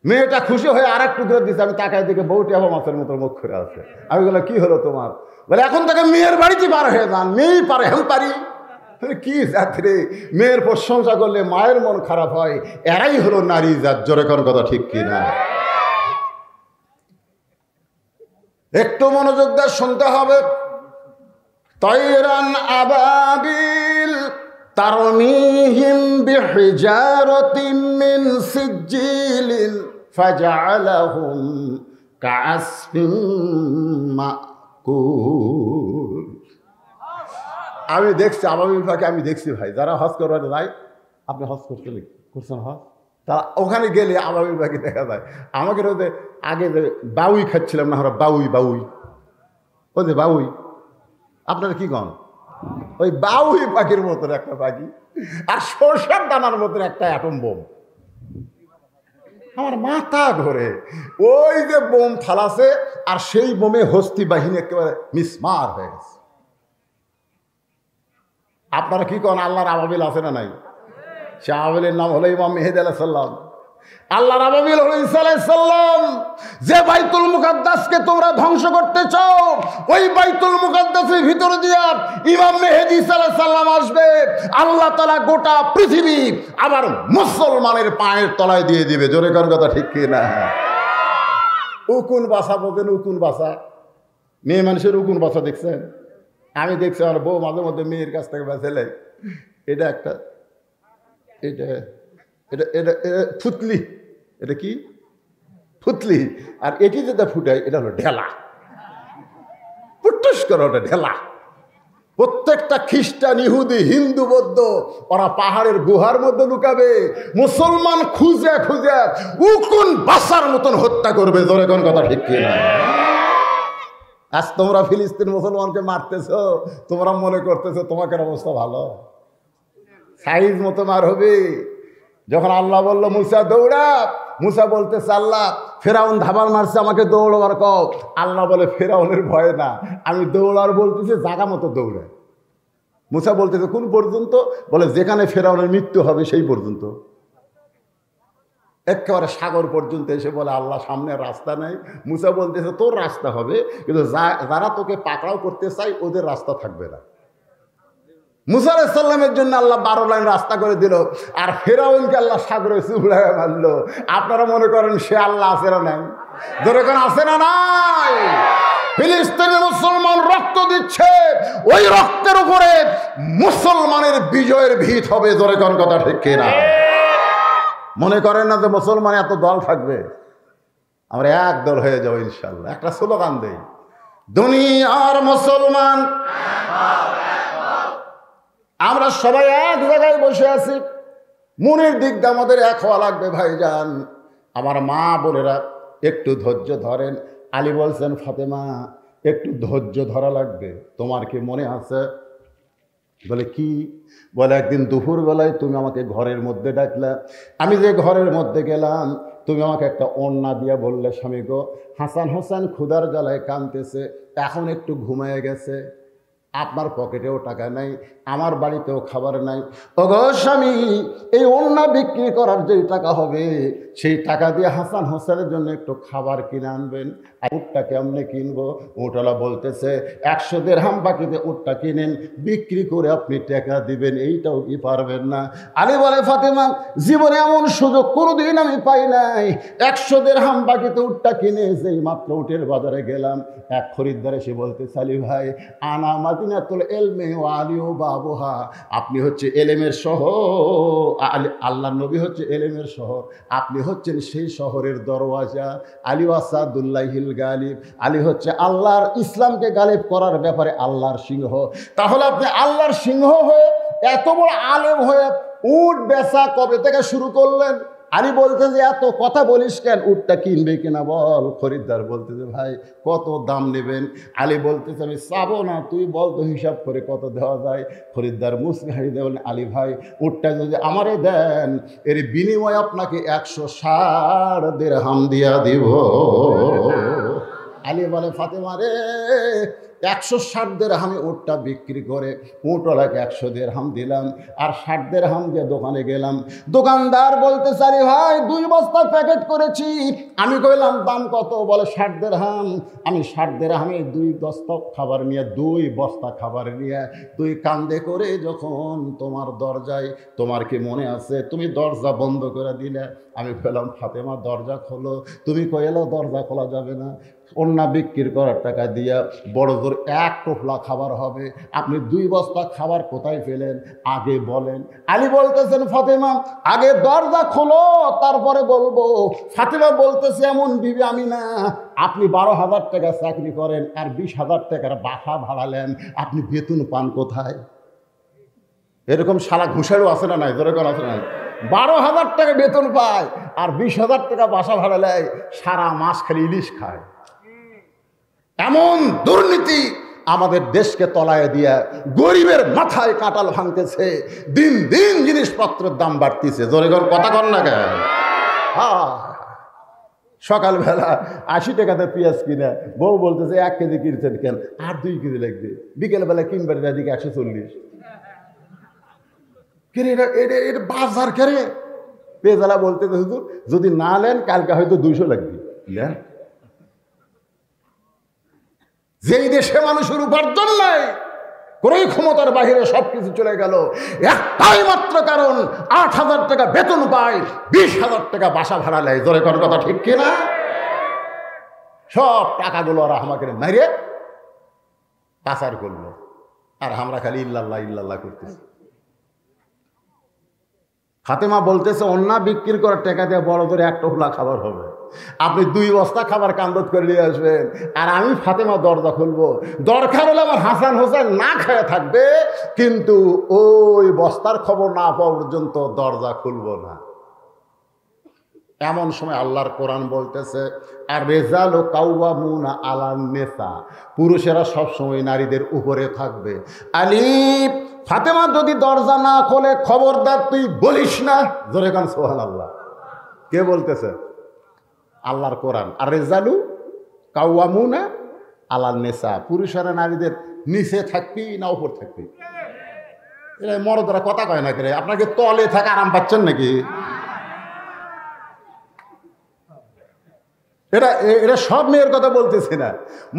মেয়েটা খুশি হয়ে আর এক টুকরা দিছে, আমি তাকায় দিকে বউটি আবার মাছের মতো মুখ করে আছে। আমি বললাম কি হলো তোমার? বলে এখন থেকে মেয়ের বাড়িতে পার হয়ে যান, মেয়েই পারে আমি পারি। কি জাতরে মেয়ের প্রশংসা করলে মায়ের মন খারাপ হয়, এরাই হলো নারী জাত। জোরে কোন কথা ঠিক কিনা? একটু মনোযোগ দিয়ে শুনতে হবে। তায়রান আবাবিল তারমিহিম বিহিজারাতিন মিন সিজিলিন ফাজআলাহুম কাআসফিন মাকুল। আমি দেখছি আবাবিল পাখি, আমি দেখছি ভাই যারা হজ করবার যায়, আপনি হজ করছেন হজ, তারা ওখানে গেলে আবাবিল পাখি দেখা যায়। আমাকে আগে যে বাউই খাচ্ছিলাম না আমরা, বাউই ওই যে বাউই, আপনারা কি কন? ওই বাউই পাখির মতন একটা পাখি আর সরষের দানার মতন একটা অ্যাটম বোম। আমার মাথা ঘোরে। ওই যে বোম ফালাছে আর সেই বোমে হস্তি বাহিনী একেবারে মিসমার হয়ে গেছে। আপনারা কি কন? আল্লাহর আবাবিল আছে না নাই? সে আবাবিলের নাম হলো ইমাম মেহেদী আলাইহিস সালাম। আল্লাহর আবাবিল হলো ঈসা আলাইহিস সালাম। যে বাইতুল মুকাদ্দাসকে তোমরা ধ্বংস করতে চাও, ওই বাইতুল মুকাদ্দাসের ভিতর দিয়া ইমাম মেহেদী ঈসা আলাইহিস সালাম আসবে। আল্লাহ তাআলা গোটা পৃথিবী আবার মুসলমানের পায়ের তলায় দিয়ে দিবে। জোরে কোন কথা ঠিক কি না? উকুন বাসা বলেন, উকুন বাসা, মেয়ে মানুষের উকুন বাসা দেখছেন? আমি দেখছি আমার বউ মাঝে মধ্যে মেয়ের কাছ থেকে বেঁচেলে এটা একটা এটা এটা এটা এটা ফুতলি, এটা কি ফুতলি, আর এটি যেটা ফুটায় এটা হলো ঢেলা। পুটুস করে ওটা ঢেলা। প্রত্যেকটা খ্রিস্টান, ইহুদি, হিন্দু, বৌদ্ধ ওরা পাহাড়ের গুহার মধ্যে লুকাবে, মুসলমান খুঁজে খুঁজে উকুন বাসার মতন হত্যা করবে। জোরে কোন কথা ঠিক কিনা? আজ তোমরা ফিলিস্তিন মুসলমানকে মারতেছ, তোমরা মনে করতেছো তোমাকে অবস্থা ভালো, সাইজ মতো মার হবে। যখন আল্লাহ বলল মুসা দৌড়া, মুসা বলতেছে আল্লাহ ফেরাউন ধাবাল মারছে, আমাকে দৌড়াবার কও। আল্লাহ বলে ফেরাউনের ভয় না, আমি দৌড়ার বলতেছি জাগা মতো দৌড়ে। মুসা বলতেছে কোন পর্যন্ত? বলে যেখানে ফেরাউনের মৃত্যু হবে সেই পর্যন্ত। একেবারে সাগর পর্যন্ত এসে বলে আল্লাহ সামনে রাস্তা নেই। মুসা বলতেছে তোর রাস্তা হবে, কিন্তু যারা তোকে পাকড়াও করতে চাই ওদের রাস্তা থাকবে না। মুসা আলাইহিস সালামের জন্য আল্লাহ 12 লাইন রাস্তা করে দিল, আর ফেরাউনকে আল্লাহ সাগরে চুবড়ায় মারলো। আপনারা মনে করেন সে আল্লাহ আছে না নাই? ধরে কোন আছে না নাই? ফিলিস্তিনের মুসলমান রক্ত দিচ্ছে, ওই রক্তের উপরে মুসলমানের বিজয়ের ভিত হবে। ধরে কোন কথা ঠিক কিনা? মনে করেন না যে মুসলমান এত দল থাকবে, আমরা এক দল হয়ে যাবো ইনশাল্লাহ। একটা স্লোগান দেই, দুনিয়ার মুসলমান আমরা সবাই এক জায়গায় বসে আছি, মনের দিক দিয়ে আমাদের এক হওয়া লাগবে। ভাইজান আমার মা বোনেরা একটু ধৈর্য ধরেন। আলী বলছেন ফাতেমা একটু ধৈর্য ধরা লাগবে। তোমার কি মনে আছে বলে কি? বলে একদিন দুপুরবেলায় তুমি আমাকে ঘরের মধ্যে ডাকলা, আমি যে ঘরের মধ্যে গেলাম তুমি আমাকে একটা ওড়না দিয়া বললে, স্বামী গো হাসান হোসেন ক্ষুধার জ্বালায় কাঁদতেছে, এখন একটু ঘুমায় গেছে, আপনার পকেটেও টাকা নাই, আমার বাড়িতেও খাবার নাই, ওগো স্বামী এই ওড়না বিক্রি করার যেই টাকা হবে সেই টাকা দিয়ে হাসান হোসেনের জন্য একটু খাবার কিনে আনবেন। উটটা কেমনে কিনবো? উটওয়ালা বলতেছে 100 দিরহাম বাকিতে উটটা কিনেন, বিক্রি করে আপনি টাকা দিবেন, এইটাও কি পারবেন না? আলী বলে, ফাতেমা জীবনে এমন সুযোগ কোনোদিন আমি পাই নাই, 100 দিরহাম বাকিতে উটটা কিনে যেই মাত্র উটের বাজারে গেলাম, এক খরিদ্দার এসে বলতে, আলী ভাই আনা মাদিনাতুল ইলমি ওয়া আলী ও বাবুহা, আপনি হচ্ছে এলেমের শহর, আল্লাহর নবী হচ্ছে এলেমের শহর, আপনি হচ্ছেন সেই শহরের দরওয়াজা, আলী ওয়াসাদুল্লাহিল গালিব, আলী হচ্ছে আল্লাহর ইসলামকে গালিব করার ব্যাপারে আল্লাহর সিংহ। তাহলে আপনি আল্লাহর সিংহ হয়ে এত বড় আলেম হয়ে উট বেচা কবে থেকে শুরু করলেন? আলী বলতে যে এত কথা বলিস কেন, উটটা কিনবে কিনা বল। খরিদ্দার বলতেছে ভাই কত দাম নেবেন? আলী বলতেছে আমি চাবো না, তুই বল তো হিসাব করে কত দেওয়া যায়। খরিদ্দার মুসকে হাসি দেবেন, আলী ভাই উটটা যদি আমারে দেন এর বিনিময়ে আপনাকে 160 দিরহাম দিয়া দিব। আলী বলে, ফাতেমা রে 160 দিরহামে উটটা বিক্রি করে উটওয়ালাকে 100 দিরহাম দিলাম, আর 60 দিরহাম দিয়ে দোকানে গেলাম। দোকানদার বলতে চারি ভাই 2 বস্তা প্যাকেট করেছি। আমি কইলাম দাম কত? বলে 60 দিরহাম। আমি 60 দিরহামে 2 বস্তা খাবার নিয়ে 2 বস্তা খাবার নিয়ে তুই কান্দে করে যখন তোমার দরজায়, তোমার কি মনে আছে তুমি দরজা বন্ধ করে দিলে? আমি বললাম ফাতেমা দরজা খোলো। তুমি কইলো দরজা খোলা যাবে না, ওড়না বিক্রি করার টাকা দিয়া বড় জোর 1 টোপলা খাবার হবে, আপনি 2 বস্তা খাবার কোথায় পেলেন আগে বলেন। আলী বলতেছেন ফাতেমা আগে দরজা খোলো তারপরে বলবো। ফাতেমা বলতেছে এমন বিবি আমি না, আপনি 12,000 টাকা চাকরি করেন আর 20,000 টাকার বাসা ভাড়ালেন, আপনি বেতন পান কোথায়? এরকম শালা ঘুষেরও আছে না নাই? যেরকম আছে না? 12,000 টাকা বেতন পায় আর 20,000 টাকা বাসা ভাড়া নেয়, সারা মাস খালি ইলিশ খায়। এমন দুর্নীতি আমাদের দেশকে তলায় দিয়া গরিবের মাথায় কাঁটাল ভাঙতেছে, দিন দিন জিনিসপত্রের দাম বাড়তেছে। জোরে ঘর কথা কর না কেন? সকালবেলা 80 টাকাতে পেঁয়াজ কিনে বউ বলতেছে 1 কেজি কিনছেন কেন? আর 2 কেজি লাগবে। বিকেলবেলা কিনবেন এদিকে 140। এটা বাজার কেরে? পেঁয়াজওয়ালা বলতেছে হুজুর যদি না নেন কালকে হয়তো 200 লাগবে। যেই দেশে মানুষের উপার্জন নাই, ক্রয় ক্ষমতার বাহিরে সবকিছু চলে গেল, একটাই মাত্র কারণ 8,000 টাকা বেতন পায়, 20,000 টাকা বাসা ভাড়া নেয়। জোরে করার কথা ঠিক কিনা? সব টাকাগুলো ওরা আমাকে মেরে পাচার করলো, আর আমরা খালি ইল্লাল্লাহ ইল্লাল্লাহ করতেছি। ফাতেমা বলতেছে ওড়না বিক্রি করার টাকা দিয়ে বড় করে 1 টোপলা খাবার হবে, আপনি 2 বস্তা খাবার কান্দত করে নিয়ে আসবেন, আর আমি ফাতেমা দরজা খুলবো। দরকার হলে আমার হাসান হোসেন না খেয়ে থাকবে, কিন্তু ওই বস্তার খবর না পাওয়া পর্যন্ত দরজা খুলবো না। এমন সময় আল্লাহর কোরআন বলতেছে আর রেজালু কাওয়ামুনা আলান নিসা, পুরুষেরা সবসময় নারীদের উপরে থাকবে। আলিফ ফাতেমা যদি দরজা না খোলে খবরদার তুই বলিস না। জোরে কান সুবহানাল্লাহ। কে বলতেছে? আল্লাহর কোরআন। আর রেজালু কাওয়ামুনা আলান নিসা, পুরুষেরা নারীদের নিচে থাকবি না উপর থাকবি? এরা মরদরা কথা কয় না করে, আপনাকে তলে থাকা আরাম পাচ্ছেন নাকি? এটা সব মেয়ের কথা বলতেছি না।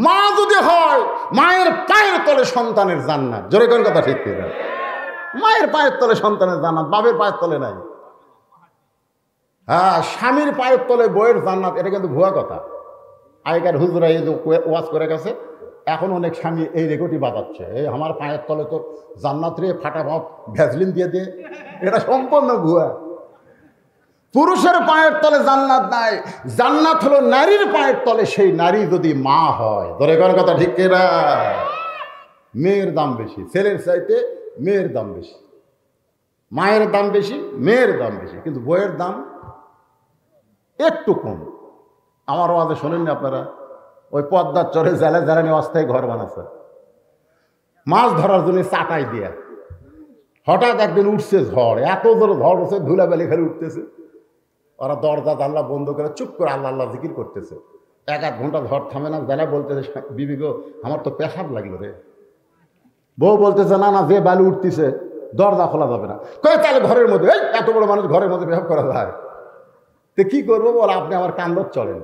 মা যদি হয় মায়ের পায়ের তলে সন্তানের জান্নাত। জোরে কোন কথা ঠিক কিনা? মায়ের পায়ের তলে সন্তানের জান্নাত, বাপের পায়ের তলে নাই। হ্যাঁ, স্বামীর পায়ের তলে বইয়ের জান্নাত, এটা কিন্তু ভুয়া কথা। আগেকার হুজুরা এই যে ওয়াজ করে গেছে, এখন অনেক স্বামী এই রেকর্ডই বাজাচ্ছে, এই আমার পায়ের তলে তো জান্নাত রে, ফাটাফাট ভ্যাজলিন দিয়ে দে। এটা সম্পূর্ণ ভুয়া। পুরুষের পায়ের তলে জান্নাত নাই, জান্নাত হলো নারীর পায়ের তলে, সেই নারী যদি মা হয়। ধরে কোন কথা ঠিক কিনা? মেয়ের দাম বেশি, ছেলের চাইতে মেয়ের দাম বেশি। মায়ের দাম বেশি, মেয়ের দাম বেশি, কিন্তু বইয়ের দাম একটু কম। আমার ওয়াজে শোনেননি আপনারা? ওই পদ্মার চরে জেলে জ্বালানি অস্থায়ী ঘর বানাচ্ছে মাছ ধরার জন্য চাটাই দিয়ে। হঠাৎ একদিন উঠছে ঝড়, এত জোরে ঝড় উঠছে, ধুলাবালি খেলে উঠতেছে। ওরা দরজা জানলা বন্ধ করে চুপ করে আল্লাহ আল্লাহ জিকির করতেছে। 1-1 ঘন্টা ঝড় থামে না। বেলা বলতেছে, বিবি গো আমার তো পেশাব লাগলো রে। বউ বলতেছে, না না, যে বালু উঠতেছে দরজা খোলা যাবে না। কয়ে তাহলে ঘরের মধ্যে, এই এত বড় মানুষ ঘরের মধ্যে পেশাব করা যায়? তো কি করবো বল, আপনি আমার কান্দর চলেন।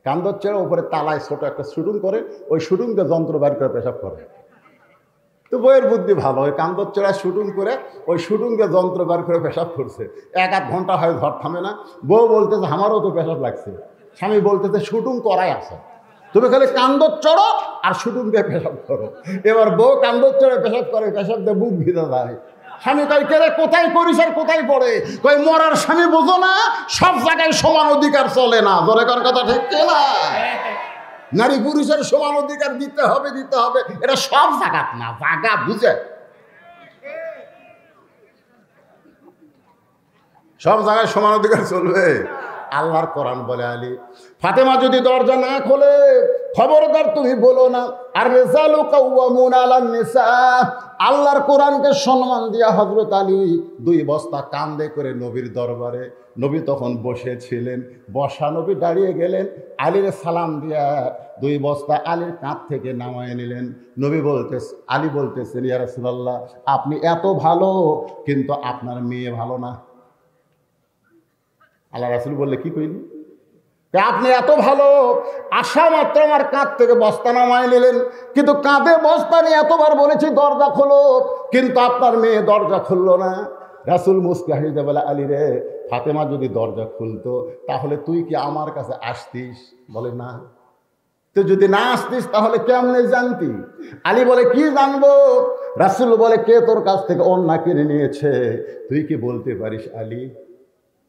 কান্দর চড়ে উপরে তালায় ছোট একটা শুটিং করে, ওই শুটিং দিয়ে যন্ত্র বাইর করে পেশাব করে। তো বইয়ের বুদ্ধি ভালো, ওই কান্দর চড়ায় শুটিং করে ওই শুটিং দিয়ে যন্ত্র বার করে পেশাব করছে। 1-1 ঘন্টা হয়, ঝড় থামে না। বউ বলতেছে আমারও তো পেশাব লাগছে। স্বামী বলতেছে শুটিং করাই আছে, তুমি খালি কান্দর চড়ো আর শুটিং দিয়ে পেশাব করো। এবার বউ কান্দর চড়ে পেশাব করে, পেশাব দিয়ে বুক ভিজে যায়। স্বামী কয়, কে রে, কোথায় করিস আর কোথায় পড়ে? কয়, মরার স্বামী বোঝো না, সব জায়গায় সমান অধিকার চলে না। জোরে কর কথা, ঠিক না? নারী পুরুষের সমান অধিকার দিতে হবে, দিতে হবে, এটা সব জায়গাত না, জায়গা বুঝে। সব জায়গায় সমান অধিকার চলবে? আল্লাহর কোরআন বলে, আলী ফাতেমা যদি দরজা না খোলে খবরদার তুমি বলো না। আর রিজালু কাওয়ামুন আলান নিসা, আল্লাহর কোরআনকে সম্মান দিয়া হযরত আলী 2 বস্তা কান্দে করে নবীর দরবারে। নবী তখন বসেছিলেন, বসা নবী দাঁড়িয়ে গেলেন, আলীর সালাম দিয়া 2 বস্তা আলীর কাঁধ থেকে নামায় নিলেন। নবী আলী বলতেছেন, ইয়া রাসূলুল্লাহ, আপনি এত ভালো কিন্তু আপনার মেয়ে ভালো না। আল্লাহ রাসূল বললে, কি কইলি? আপনি এত ভালো, আশা মাত্র আমার কাঁধ থেকে বস্তা নামায় নিলেন, কিন্তু কাঁধে বস্তা নিয়ে এতবার বলেছি দরজা খোলো, কিন্তু আপনার মেয়ে দরজা খুললো না। রাসূল মুস্কি হাসিতে বলে, আলী রে, ফাতেমা যদি দরজা খুলতো তাহলে তুই কি আমার কাছে আসতিস? বলে, না। তো যদি না আসতিস তাহলে কেমনে জানতি? আলী বলে, কি জানবো? রাসূল বলে, কে তোর কাছ থেকে ওড়না কিনে নিয়েছে তুই কি বলতে পারিস আলী?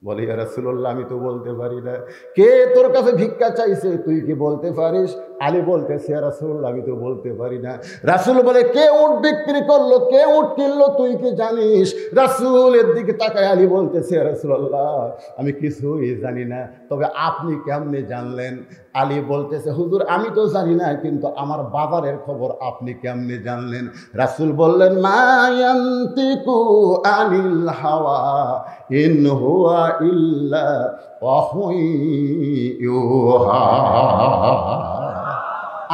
বলে, ইয়া রাসূলুল্লাহ, আমি তো বলতে পারি না। কে তোর কাছে ভিক্ষা চাইছে তুই কি বলতে পারিস? আলী বলতেছে, ইয়া রাসূলুল্লাহ, আমি তো বলতে পারি না। রাসূল বলে, কে উট বিক্রি করলো, কে উট কিনলো তুই কি জানিস? রাসূলের দিকে তাকায় আলী বলতেছে, ইয়া রাসূলুল্লাহ, আমি কিছুই জানি না, তবে আপনি কেমনে জানলেন? আলী বলতেছে, হুজুর, আমি তো জানি না, কিন্তু আমার বাজারের খবর আপনি কেমনে জানলেন? রাসূল বললেন, মা ইয়ানতিকু আনিল হাওয়া ইন হুয়া ইল্লা ওয়াহয়ুন ইউহা।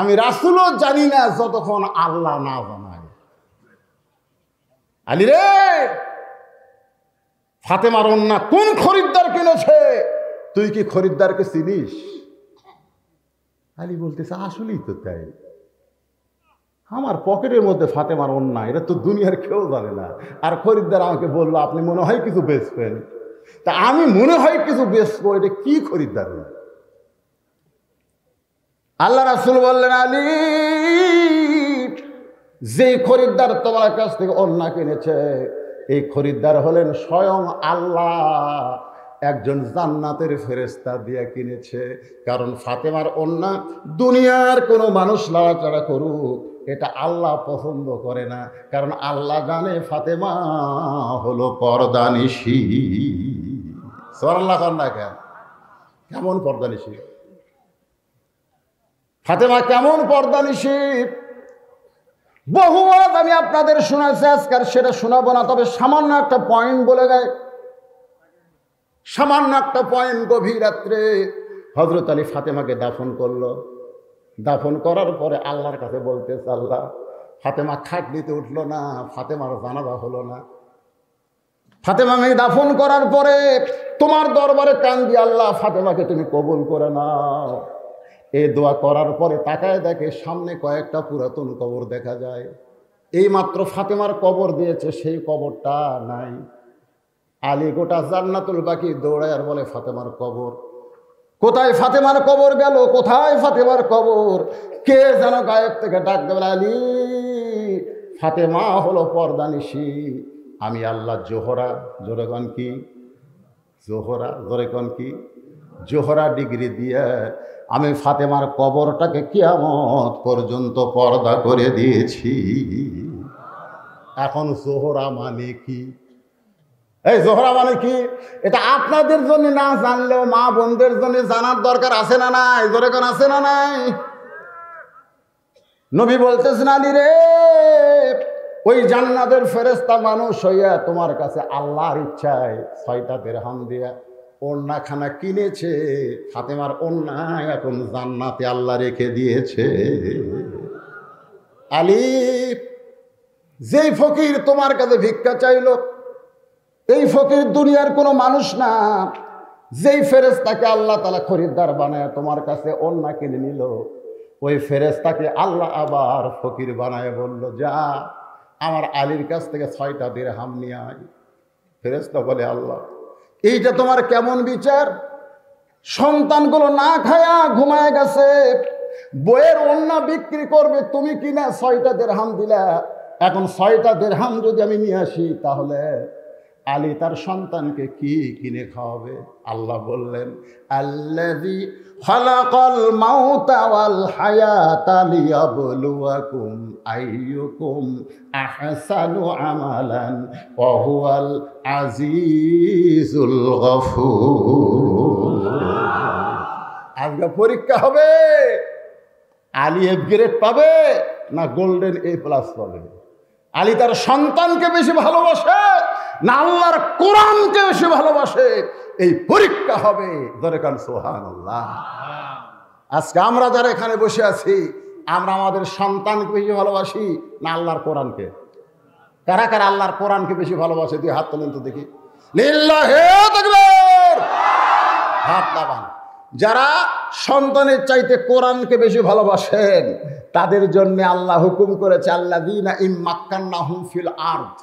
আমি রাসূলও জানি না যতক্ষণ আল্লাহ না জানায়। আলী রে, ফাতেমার ওন্না কোন খরিদ্দার কিনেছে তুই কি খরিদ্দারকে চিনিস? আলী বলতেছে, আসলেই তো তাই, আমার পকেটের মধ্যে ফাতেমার ওন্না, এটা তো দুনিয়ার কেউ জানে না। আর খরিদ্দার আমাকে বললো, আপনি মনে হয় কিছু বেচবেন। তা আমি মনে হয় কিছু বেচবো, এটা কি খরিদ্দার? আল্লাহ রাসূল বললেন, আলী, যে খরিদ্দার তোমার কাছ থেকে ওন্না কিনেছে এই খরিদ্দার হলেন স্বয়ং আল্লাহ, একজন জান্নাতের ফেরেশতা দিয়ে কিনেছে। কারণ ফাতেমার ওন্না দুনিয়ার কোনো মানুষ নাড়াচাড়া করুক, এটা আল্লাহ পছন্দ করে না, কারণ আল্লাহ জানে ফাতেমা হলো পর্দানিশী। সুবহানাল্লাহ, কন্যা কেমন পর্দানিশী, ফাতেমা কেমন পর্দানিশী। বহু আমি আপনাদের শোনাচ্ছি, আজকাল সেটা শোনাবো না, তবে সামান্য একটা পয়েন্ট বলে দেয়। সামান্য একটা পয়েন্ট, গভীর রাত্রে হযরত আলী ফাতেমাকে দাফন করলো। দাফন করার পরে আল্লাহর কাছে বলতেছে, আল্লাহ, ফাতেমা খাটনিতে উঠলো না, ফাতেমার জানাজা হলো না। ফাতেমা আমি দাফন করার পরে তোমার দরবারে কান্দি, আল্লাহ, ফাতেমাকে তুমি কবুল করে নাও। এই দোয়া করার পরে তাকায় দেখে সামনে কয়েকটা পুরাতন কবর দেখা যায়। এই মাত্র ফাতেমার কবর দিয়েছে, সেই কবরটা নাই। আলী গোটা জান্নাতুল বাকি দৌড়ায় আর বলে, ফাতেমার কবর কোথায়? ফাতেমার কবর গেল কোথায়? ফাতেমার কবর। কে যেন গায়েব থেকে ডাক দেবে, আলী, ফাতেমা হলো পর্দানিশী, আমি আল্লাহ জোহরা, জোরে কন কি জোহরা, জোরে কন কি জোহরা ডিগ্রি দিয়ে আমি ফাতেমার কবরটাকে কিয়ামত পর্যন্ত পর্দা করে দিয়েছি। এখন জোহরা মানে কি? এই জোহরা মানে কি? এটা আপনাদের জন্য না জানলেও মা বোনদের জন্য জানার দরকার আছে না নাই? জোরে কোন আছে না নাই? নবী বলতেছেন, আলী রে, ওই জান্নাতের ফেরেশতা মানুষ হইয়া তোমার কাছে আল্লাহর ইচ্ছায় 6টা দিরহাম দিয়া ওড়নাখানা কিনেছে। ফাতেমার ওড়না এখন জান্নাতে আল্লাহ রেখে দিয়েছে। আলী, যেই ফকির তোমার কাছে ভিক্ষা চাইল, এই ফকির দুনিয়ার কোনো মানুষ না। যেই ফেরেশতাকে আল্লাহ তাআলা খরিদ্দার বানায় তোমার কাছে ওড়না কিনে নিল, ওই ফেরেশতাকে আল্লাহ আবার ফকির বানায় বলল, যা আমার আলীর কাছ থেকে 6টা দিরহাম নিয়ে আয়। ফেরেশতা বলে, আল্লাহ, এইটা তোমার কেমন বিচার? সন্তানগুলো না খায়া ঘুমায় গেছে, বইয়ের ওড়না বিক্রি করবে, তুমি কিনা 6টা দিরহাম দিলা। এখন 6টা দিরহাম যদি আমি নিয়ে আসি, তাহলে আলী তার সন্তানকে কি কিনে খাওয়াবে? আল্লাহ বললেন, আল্লাযী খালাকাল মাউতা ওয়াল হায়াতা লিয়াবলুয়াকুম আইয়ুকুম আহসানু আমালান ওয়া হুয়াল আজিজুল গফুর। আজকে পরীক্ষা হবে, আলী এ গ্রেড পাবে না গোল্ডেন এ প্লাস পাবে? আলী তার সন্তানকে বেশি ভালোবাসে না আল্লাহর কোরআনকে বেশি ভালোবাসে? এই পরীক্ষা হবে। দরকার সুবহানাল্লাহ। আজকে আমরা যারা এখানে বসে আছি, আমরা আমাদের সন্তানকে বেশি ভালোবাসি না আল্লাহর কোরআনকে? কারা কারা আল্লাহর কোরআনকে বেশি ভালোবাসে? তুই হাত তোলেন তো দেখি। লিল্লাহি তাকবীর। হাত নামান। যারা সন্তানের চাইতে কোরআনকে বেশি ভালোবাসেন, তাদের জন্য আল্লাহ হুকুম করেছে, আল্লাযীনা ইম্মাক্কান্নাহুম ফিল আরদ।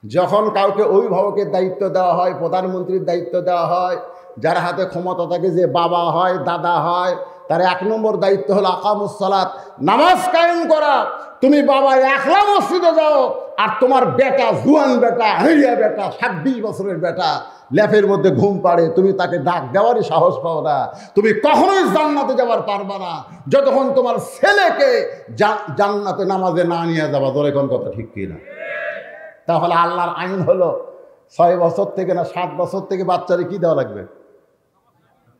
যখন কাউকে অভিভাবকের দায়িত্ব দেওয়া হয়, প্রধানমন্ত্রীর দায়িত্ব দেওয়া হয়, যার হাতে ক্ষমতা থাকে, যে বাবা হয়, দাদা হয়, তার 1 নম্বর দায়িত্ব হলো আকামুস সালাত, নামাজ কায়েম করা। তুমি বাবা একলা মসজিদে যাও, আর তোমার বেটা, জুয়ান বেটা, হেরিয়া বেটা, 26 বছরের বেটা ল্যাপের মধ্যে ঘুম পাড়ে, তুমি তাকে ডাক দেওয়ারই সাহস পাও না। তুমি কখনোই জান্নাতে যাওয়ার পারবা না যতক্ষণ তোমার ছেলেকে জান্নাতে নামাজে না নিয়ে যাবা। ধরে কোন কথা ঠিক কিনা? তাহলে আল্লাহর আইন হলো 6 বছর থেকে না 7 বছর থেকে বাচ্চারে কি দেওয়া লাগবে?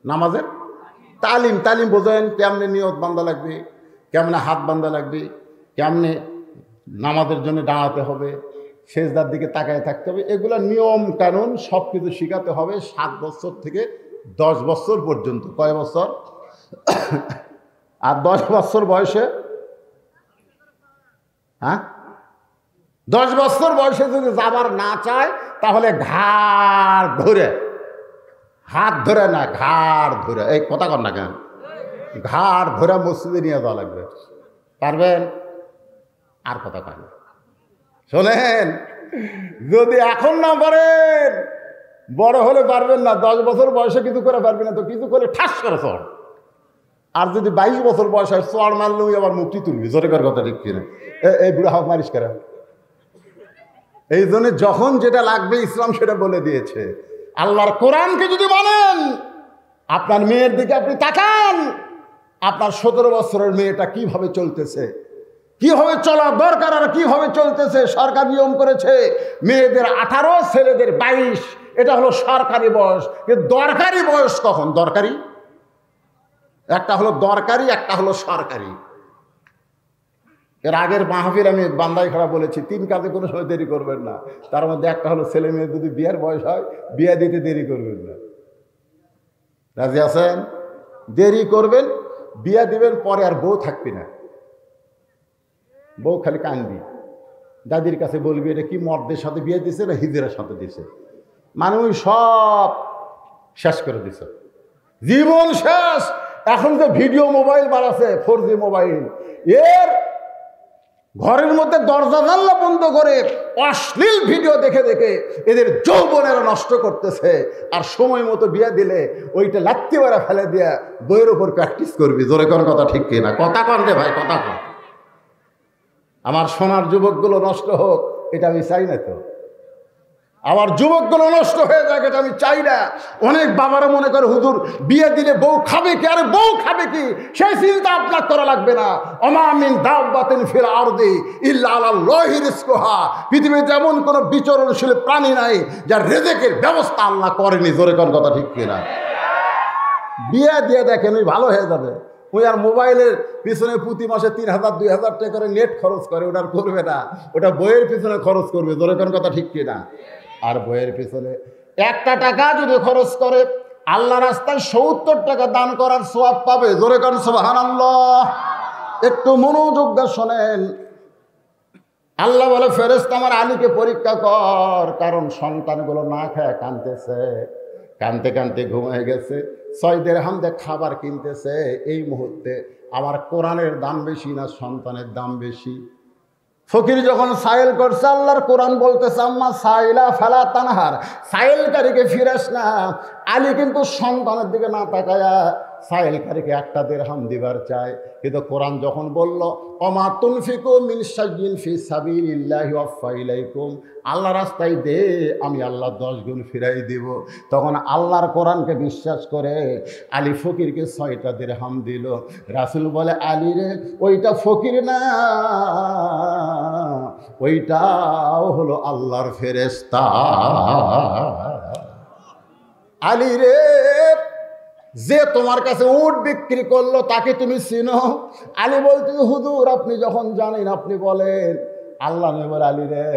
নামাজের তালিম। তালিম বোঝেন, কেমনে নিয়ত বান্ধা লাগবে, কেমনে হাত বান্ধা লাগবে, কেমনে নামাজের জন্য দাঁড়াতে হবে, সেজদার দিকে তাকায় থাকতে হবে, এগুলো নিয়ম কানুন সব কিছু শেখাতে হবে 7 বছর থেকে 10 বছর পর্যন্ত। কয় বছর? আর 10 বছর বয়সে, হ্যাঁ, 10 বছর বয়সে যদি যাবার না চায়, তাহলে ঘাড় ধরে, হাত ধরে না, ঘাড় ধরে, এই কথা কর না কেন, ঘাড় ধরে মসজিদে নিয়ে যাওয়া লাগবে। পারবেন? আর কথা কয় না। শোনেন, যদি এখন না পারেন, বড় হলে পারবেন না। 10 বছর বয়সে কিছু করে পারবেন না, তো কিছু করে ঠাস করে চড়। আর যদি 22 বছর বয়স হয়, চড় মারলেও আবার মুক্তি তুলবি। জোরে কর কথা ঠিক কিনা? এই বুড়া হাফ মারিস করা। এই জন্য যখন যেটা লাগবে ইসলাম সেটা বলে দিয়েছে। আল্লাহর কোরআনকে যদি মানেন, আপনার মেয়ের দিকে আপনি তাকান, আপনার 17 বছরের মেয়েটা কিভাবে চলতেছে, কিভাবে চলা দরকার আর কিভাবে চলতেছে। সরকার নিয়ম করেছে মেয়েদের 18, ছেলেদের 22। এটা হলো সরকারি বয়স। কিন্তু দরকারি বয়স কখন? দরকারি একটা হলো দরকারি, একটা হলো সরকারি। এর আগের মাহফিল আমি বান্দাইখানা বলেছি, 3 কাজে কোনো সময় দেরি করবেন না। তার মধ্যে একটা হলো ছেলে মেয়ের যদি বিয়ের বয়স হয়, বিয়ে দিতে দেরি করবেন না। রাজি আছেন? দেরি করবেন, বিয়ে দিবেন, পরে আর বউ থাকবি না। বউ খালি কান্দি, দাদির কাছে বলবি এটা কি মর্দের সাথে বিয়ে দিছে না হিজড়ার সাথে দিছে। মানুষ সব শেষ করে দিছে, জীবন শেষ। এখন যে ভিডিও মোবাইল বাড়াছে, 4G মোবাইল, এর ঘরের মধ্যে দরজা জানলা বন্ধ করে অশ্লীল ভিডিও দেখে দেখে এদের যৌবনেরা নষ্ট করতেছে। আর সময় মতো বিয়ে দিলে ওইটা লাত্তি মারা ফেলে দিয়ে বইয়ের উপর প্র্যাকটিস করবি। জোরে কোন কথা ঠিক কিনা? কথা কন রে ভাই, কথা কন। আমার সোনার যুবকগুলো নষ্ট হোক, এটা আমি চাই না। তো আমার যুবকগুলো নষ্ট হয়ে যাক, এটা আমি চাই না। অনেক বাবারা মনে করে হুজুর বিয়ে দিলে বউ খাবে কি? আরে বউ খাবে কি সেই চিন্তা আপনার করা লাগবে না। ওমা মিন দাব্বাতিন ফিল আরদি ইল্লা আলাল্লাহি রিজকুহা। পৃথিবীতে এমন কোনো বিচরণশীল প্রাণী নাই যার রিজেকের ব্যবস্থা আল্লাহ করেনি। জোরে কোন কথা ঠিক কিনা? বিয়ে দিয়ে দেখেন, ওই ভালো হয়ে যাবে। ওই আর মোবাইলের পিছনে প্রতি মাসে 3,000 2,000 টাকা করে নেট খরচ করে, ওটা করবে না, ওটা বইয়ের পিছনে খরচ করবে। জোরে কোন কথা ঠিক কিনা? আর বইয়ের পিছনে একটা টাকা যদি খরচ করে আল্লাহ রাস্তায় 70 টাকা দান করার সওয়াব পাবে। জোরে কোন সুবহানাল্লাহ। একটু মনোযোগ দিয়ে শোনেন। আল্লাহ বলে, ফেরেশতা আমার আলীকে পরীক্ষা কর, কারণ সন্তানগুলো না খায় কাঁদতেছে, কাঁদতে কাঁদতে ঘুমিয়ে গেছে, 6 দিরহাম দিয়ে খাবার কিনতেছে। এই মুহূর্তে আমার কোরআনের দাম বেশি না সন্তানের দাম বেশি? ফকির যখন সাইল করছে, আল্লাহর কোরআন বলতেছে, আম্মা সাইলা ফালা তানহার, সাইলকারীকে ফিরাস না। আলী কিন্তু সন্তানের দিকে না তাকায়া সাইলকারীকে 1 দিরহাম দিবার চায়। কিন্তু কোরআন যখন বলল, ওমা তুনফিকু মিন শাইইন ফি সাবিলিল্লাহি ওয়াফা ইলাইকুম, আল্লাহ রাস্তায় দে, আমি আল্লাহ 10 গুণ ফিরাই দিব। তখন আল্লাহর কোরআনকে বিশ্বাস করে আলী ফকিরকে 6টা দিরহাম দিল। রাসূল বলে, আলী রে, ওইটা ফকির না, ওইটাও হলো আল্লাহর ফেরেশতা। আলী রে, যে তোমার কাছে উট বিক্রি করলো তাকে তুমি চিনো? আলী বলতে, হুজুর আপনি যখন জানেন আপনি বলেন। আল্লাহ নবী বলে, আলী রে,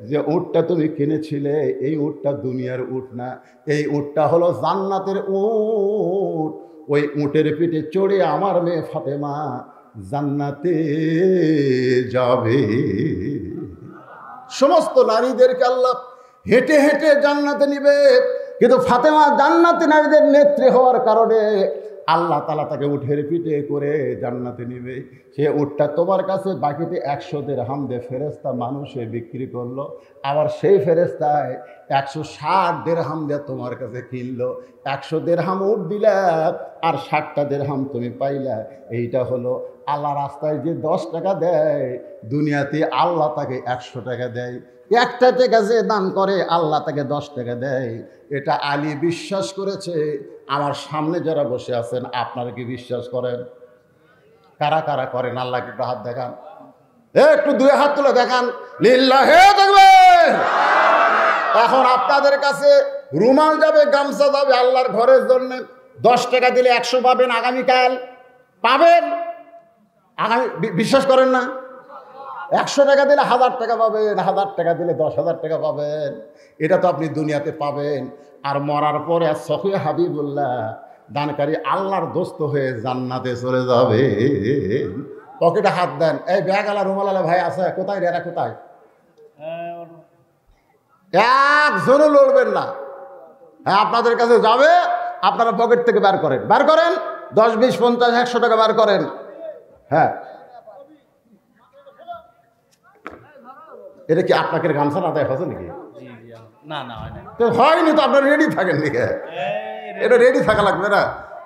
যে উটটা তুমি কিনেছিলে এই উটটা দুনিয়ার উট না, এই উটটা হলো জান্নাতের উট। ওই উটের পিঠে চড়ে আমার মেয়ে ফাতেমা জান্নাতে যাবে। সমস্ত নারীদেরকে আল্লাহ হেঁটে হেঁটে জান্নাতে নিবে, কিন্তু ফাতেমা জান্নাতি নারীদের নেত্রী হওয়ার কারণে আল্লাহ তাআলা তাকে উটের পিঠে করে জান্নাতে নিবে। সে উটটা তোমার কাছে বাকিতে 100 দিরহাম দিয়ে ফেরেশতা মানুষে বিক্রি করলো, আবার সেই ফেরেশতায় 160 দিরহাম দিয়ে তোমার কাছে কিনলো। 100 দিরহাম উট দিলা আর 60টা দিরহাম তুমি পাইলা। এইটা হলো আল্লাহ রাস্তায় যে 10 টাকা দেয়, দুনিয়াতে আল্লাহ তাকে 100 টাকা দেয়। 1টা টাকা যে দান করে আল্লাহ তাকে 10 টাকা দেয়। এটা আলী বিশ্বাস করেছে। আমার সামনে যারা বসে আছেন আপনারা কি বিশ্বাস করেন? কারা কারা করেন? আল্লাহকে একটু হাত দেখান, একটু 2 হাত তুলে দেখান। লিল্লাহে তাকবীর। এখন আপনাদের কাছে রুমাল যাবে, গামছা যাবে আল্লাহর ঘরের জন্য। 10 টাকা দিলে 100 পাবেন, আগামীকাল পাবেন। আগামী বিশ্বাস করেন না? 100 টাকা দিলে 1000 টাকা পাবেন, 1000 টাকা দিলে 10,000 টাকা পাবেন। এটা তো আপনি দুনিয়াতে পাবেন। আর মরার পরে সফিয়া হাবিবুল্লাহ দানকারী আল্লাহর দোস্ত হয়ে জান্নাতে চলে যাবে। পকেটে হাত দেন, এই ব্যাগওয়ালা রুমালালা ভাই আছে কোথায় রে? এরা কোথায়? একজনও লড়বেন না। হ্যাঁ, আপনাদের কাছে যাবে, আপনারা পকেট থেকে বার করেন, বার করেন, 10 20 50 100 টাকা বার করেন। হ্যাঁ, এটা কি আপনাকে গামছা না দেয় হচ্ছে নাকি? হয়নি তো, আপনার রেডি থাকেন নাকি? এটা রেডি থাকা লাগবে না।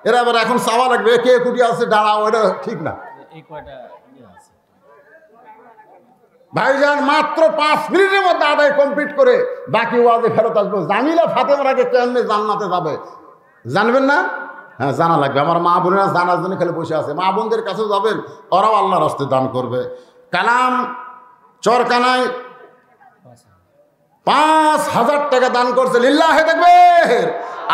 এরা আবার এখন চাওয়া লাগবে, কে কুটি আছে দাঁড়াও, এটা ঠিক না। ভাইজান মাত্র 5 মিনিটের মধ্যে আদায় কমপ্লিট করে বাকি ওয়াজে ফেরত আসবো। জামিলা ফাতেমার আগে কেমনে জান্নাতে যাবে জানবেন না? হ্যাঁ, জানা লাগবে। আমার মা বোনেরা জানার জন্য খেলে বসে আছে, মা বোনদের কাছেও যাবেন, ওরাও আল্লাহর রাস্তে দান করবে। কালাম চরকানায় 5,000 টাকা দান করছে, লিল্লাহে তাকবীর।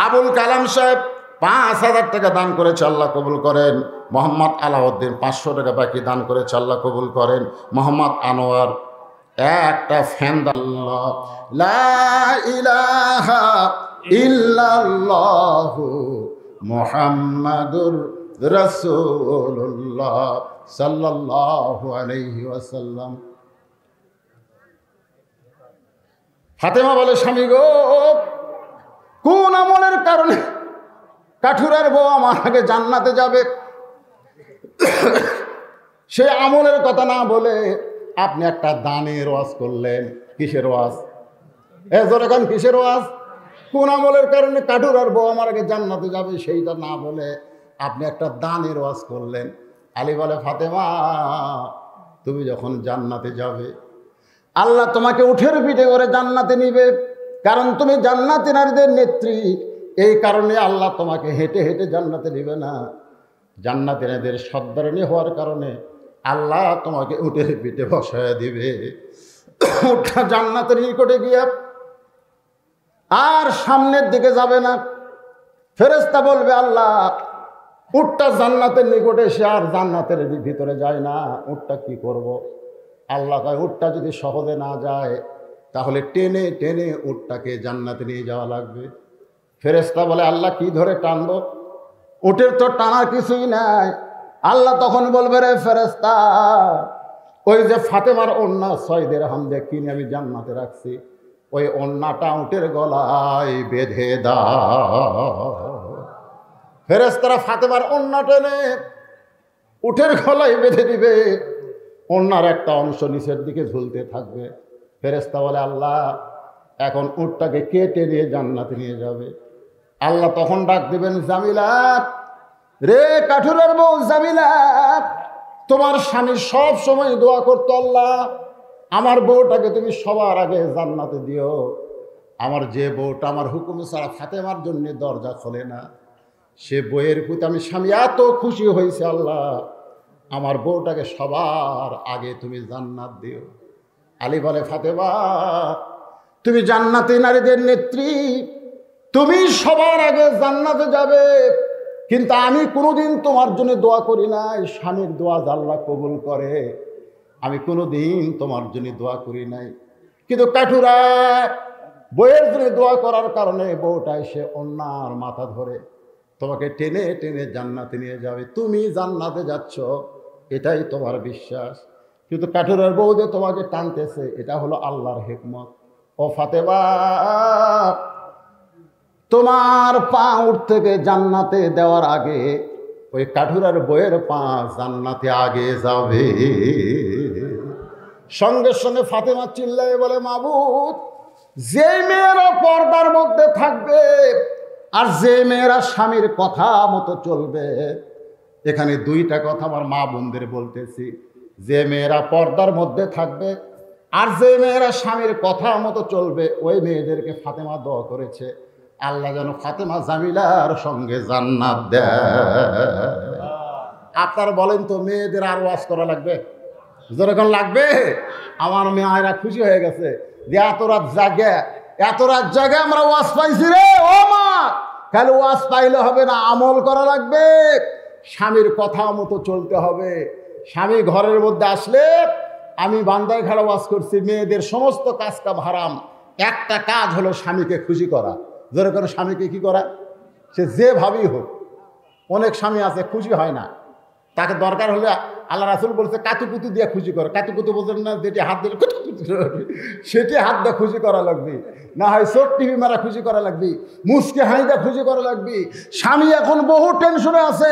আবুল কালাম সাহেব 5,000 টাকা দান করেছে, আল্লাহ কবুল করেন। মোহাম্মদ আলাউদ্দিন 500 টাকা বাকি দান করেছে, আল্লাহ কবুল করেন। মোহাম্মদ আনোয়ার একটা ফ্যান, আল্লাহ লা ইলাহা ইল্লাল্লাহু মুহাম্মাদুর রাসূলুল্লাহ সাল্লাল্লাহু আলাইহি ওয়াসাল্লাম। ফাতেমা বলে, স্বামী গো, কোন আমলের কারণে কাঠুরার বউ আমার আগে জান্নাতে যাবে? সে আমলের কথা না বলে আপনি একটা দানের ওয়াজ করলেন। কিসের ওয়াজ? এখন কিসের ওয়াজ? কোন আমলের কারণে কাঠুরার বউ আমার আগে জান্নাতে যাবে সেইটা না বলে আপনি একটা দানের ওয়াজ করলেন। আলী বলে, ফাতেমা তুমি যখন জান্নাতে যাবে আল্লাহ তোমাকে উঠের পিঠে করে জান্নাতে নিবে, কারণ তুমি জান্নাতি নারীদের নেত্রী। এই কারণে আল্লাহ তোমাকে হেঁটে হেঁটে জান্নাতে নিবে না, জান্নাতি নারীদের সর্দারিনী হওয়ার কারণে আল্লাহ তোমাকে উঠের পিঠে বসায় দিবে। উঠা জান্নাতের নিকটে গিয়ে আর সামনের দিকে যাবে না। ফেরেশতা বলবে, আল্লাহ উটটা জান্নাতের নিকটে, সে আর জান্নাতের ভিতরে যায় না। উটটা কি করব? আল্লাহ কয় উটটা যদি সহজে না যায় তাহলে টেনে টেনে উটটাকে জান্নাতে নিয়ে যাওয়া লাগবে। ফেরেশতা বলে আল্লাহ কি ধরে টানবো? উটের তো টানার কিছুই নাই। আল্লাহ তখন বলবে রে ফেরেশতা, ওই যে ফাতেমার ওন্না 6 দিরহাম দিয়ে কিনে আমি জান্নাতে রাখছি, ওই ওন্নাটা উটের গলায় বেঁধে দাও। ফেরেশতারা ফাতেমার ওন্না টেনে উটের গলায় বেঁধে দিবে। ওন্নার একটা অংশ নিচের দিকে ঝুলতে থাকবে। ফেরেশতা বলে আল্লাহ এখন উটটাকে কেটে নিয়ে জান্নাতে নিয়ে যাবে। আল্লাহ তখন ডাক দিবেন জামিলা, রে কাঠুরের বউ জামিলা, তোমার স্বামী সব সময় দোয়া করতো আল্লাহ আমার বউটাকে তুমি সবার আগে জান্নাতে দিও। আমার যে বউটা আমার হুকুম ছাড়া ফাতেমার জন্য দরজা খোলে না, সে বইয়ের প্রতি আমি স্বামী এত খুশি হয়েছে আল্লাহ আমার বউটাকে সবার আগে তুমি জান্নাত দিও। আলী বলে ফাতেমা তুমি জান্নাতি নারীদের নেত্রী, তুমি সবার আগে জান্নাতে যাবে, কিন্তু আমি কোনোদিন তোমার জন্য দোয়া করি নাই। স্বামীর দোয়া আল্লাহ কবুল করে, আমি কোনোদিন তোমার জন্য দোয়া করি নাই। কিন্তু কাঠুরা বইয়ের জন্য দোয়া করার কারণে বউটা এসে অন্যার মাথা ধরে তোমাকে টেনে টেনে জান্নাতে নিয়ে যাবে। তুমি জান্নাতে যাচ্ছ এটাই তোমার বিশ্বাস, কিন্তু কাঠুরের বউ যে তোমাকে টানতেছে এটা হলো আল্লাহর হিকমত। ও ফাতেমা তোমার পা উঠ থেকে জান্নাতে দেওয়ার আগে ওই কাঠুরার বইয়ের পা জান্নাতে আগে যাবে। সঙ্গে সঙ্গে ফাতেমা চিল্লায় বলে মাবুদ, যে মেয়েরা পর্দার মধ্যে থাকবে আর যে মেয়েরা স্বামীর কথা মতো চলবে, এখানে দুইটা কথা আমার মা বোনদের বলতেছি, যে মেয়েরা পর্দার মধ্যে থাকবে আর যে মেয়েরা স্বামীর কথা মতো চলবে, ওই মেয়েদেরকে ফাতেমা দোয়া করেছে আল্লাহ যেন ফাতেমা জামিলার সঙ্গে জান্নাত দেয়। আপনারা বলেন তো মেয়েদের আর ওয়াজ করা লাগবে? যখন লাগবে আমার মেয়েরা খুশি হয়ে গেছে যে এত রাত জাগে আমরা ওয়াজ পাইছি রে। ও মা, খালি ওয়াজ পাইলে হবে না, আমল করা লাগবে, স্বামীর কথা মতো চলতে হবে। স্বামী ঘরের মধ্যে আসলে আমি বান্দায় খাড়া ওয়াজ করছি মেয়েদের সমস্ত কাজ কাম হারাম, একটা কাজ হলো স্বামীকে খুশি করা। ধরে কোনো স্বামীকে কি করা, সে যেভাবেই হোক। অনেক স্বামী আছে খুশি হয় না, তাকে দরকার হলে আল্লাহ রাসূল বলছে কাতুকুতু দিয়ে খুশি করে। কাতুকুতু বোঝেন না, যেটি হাত দিলে সেটি হাত দিয়ে খুশি করা লাগবে, না হয় চোখ টিভি মারা খুশি করা লাগবে, মুসকে হাঁইদা খুশি করা লাগবে। স্বামী এখন বহু টেনশনে আছে,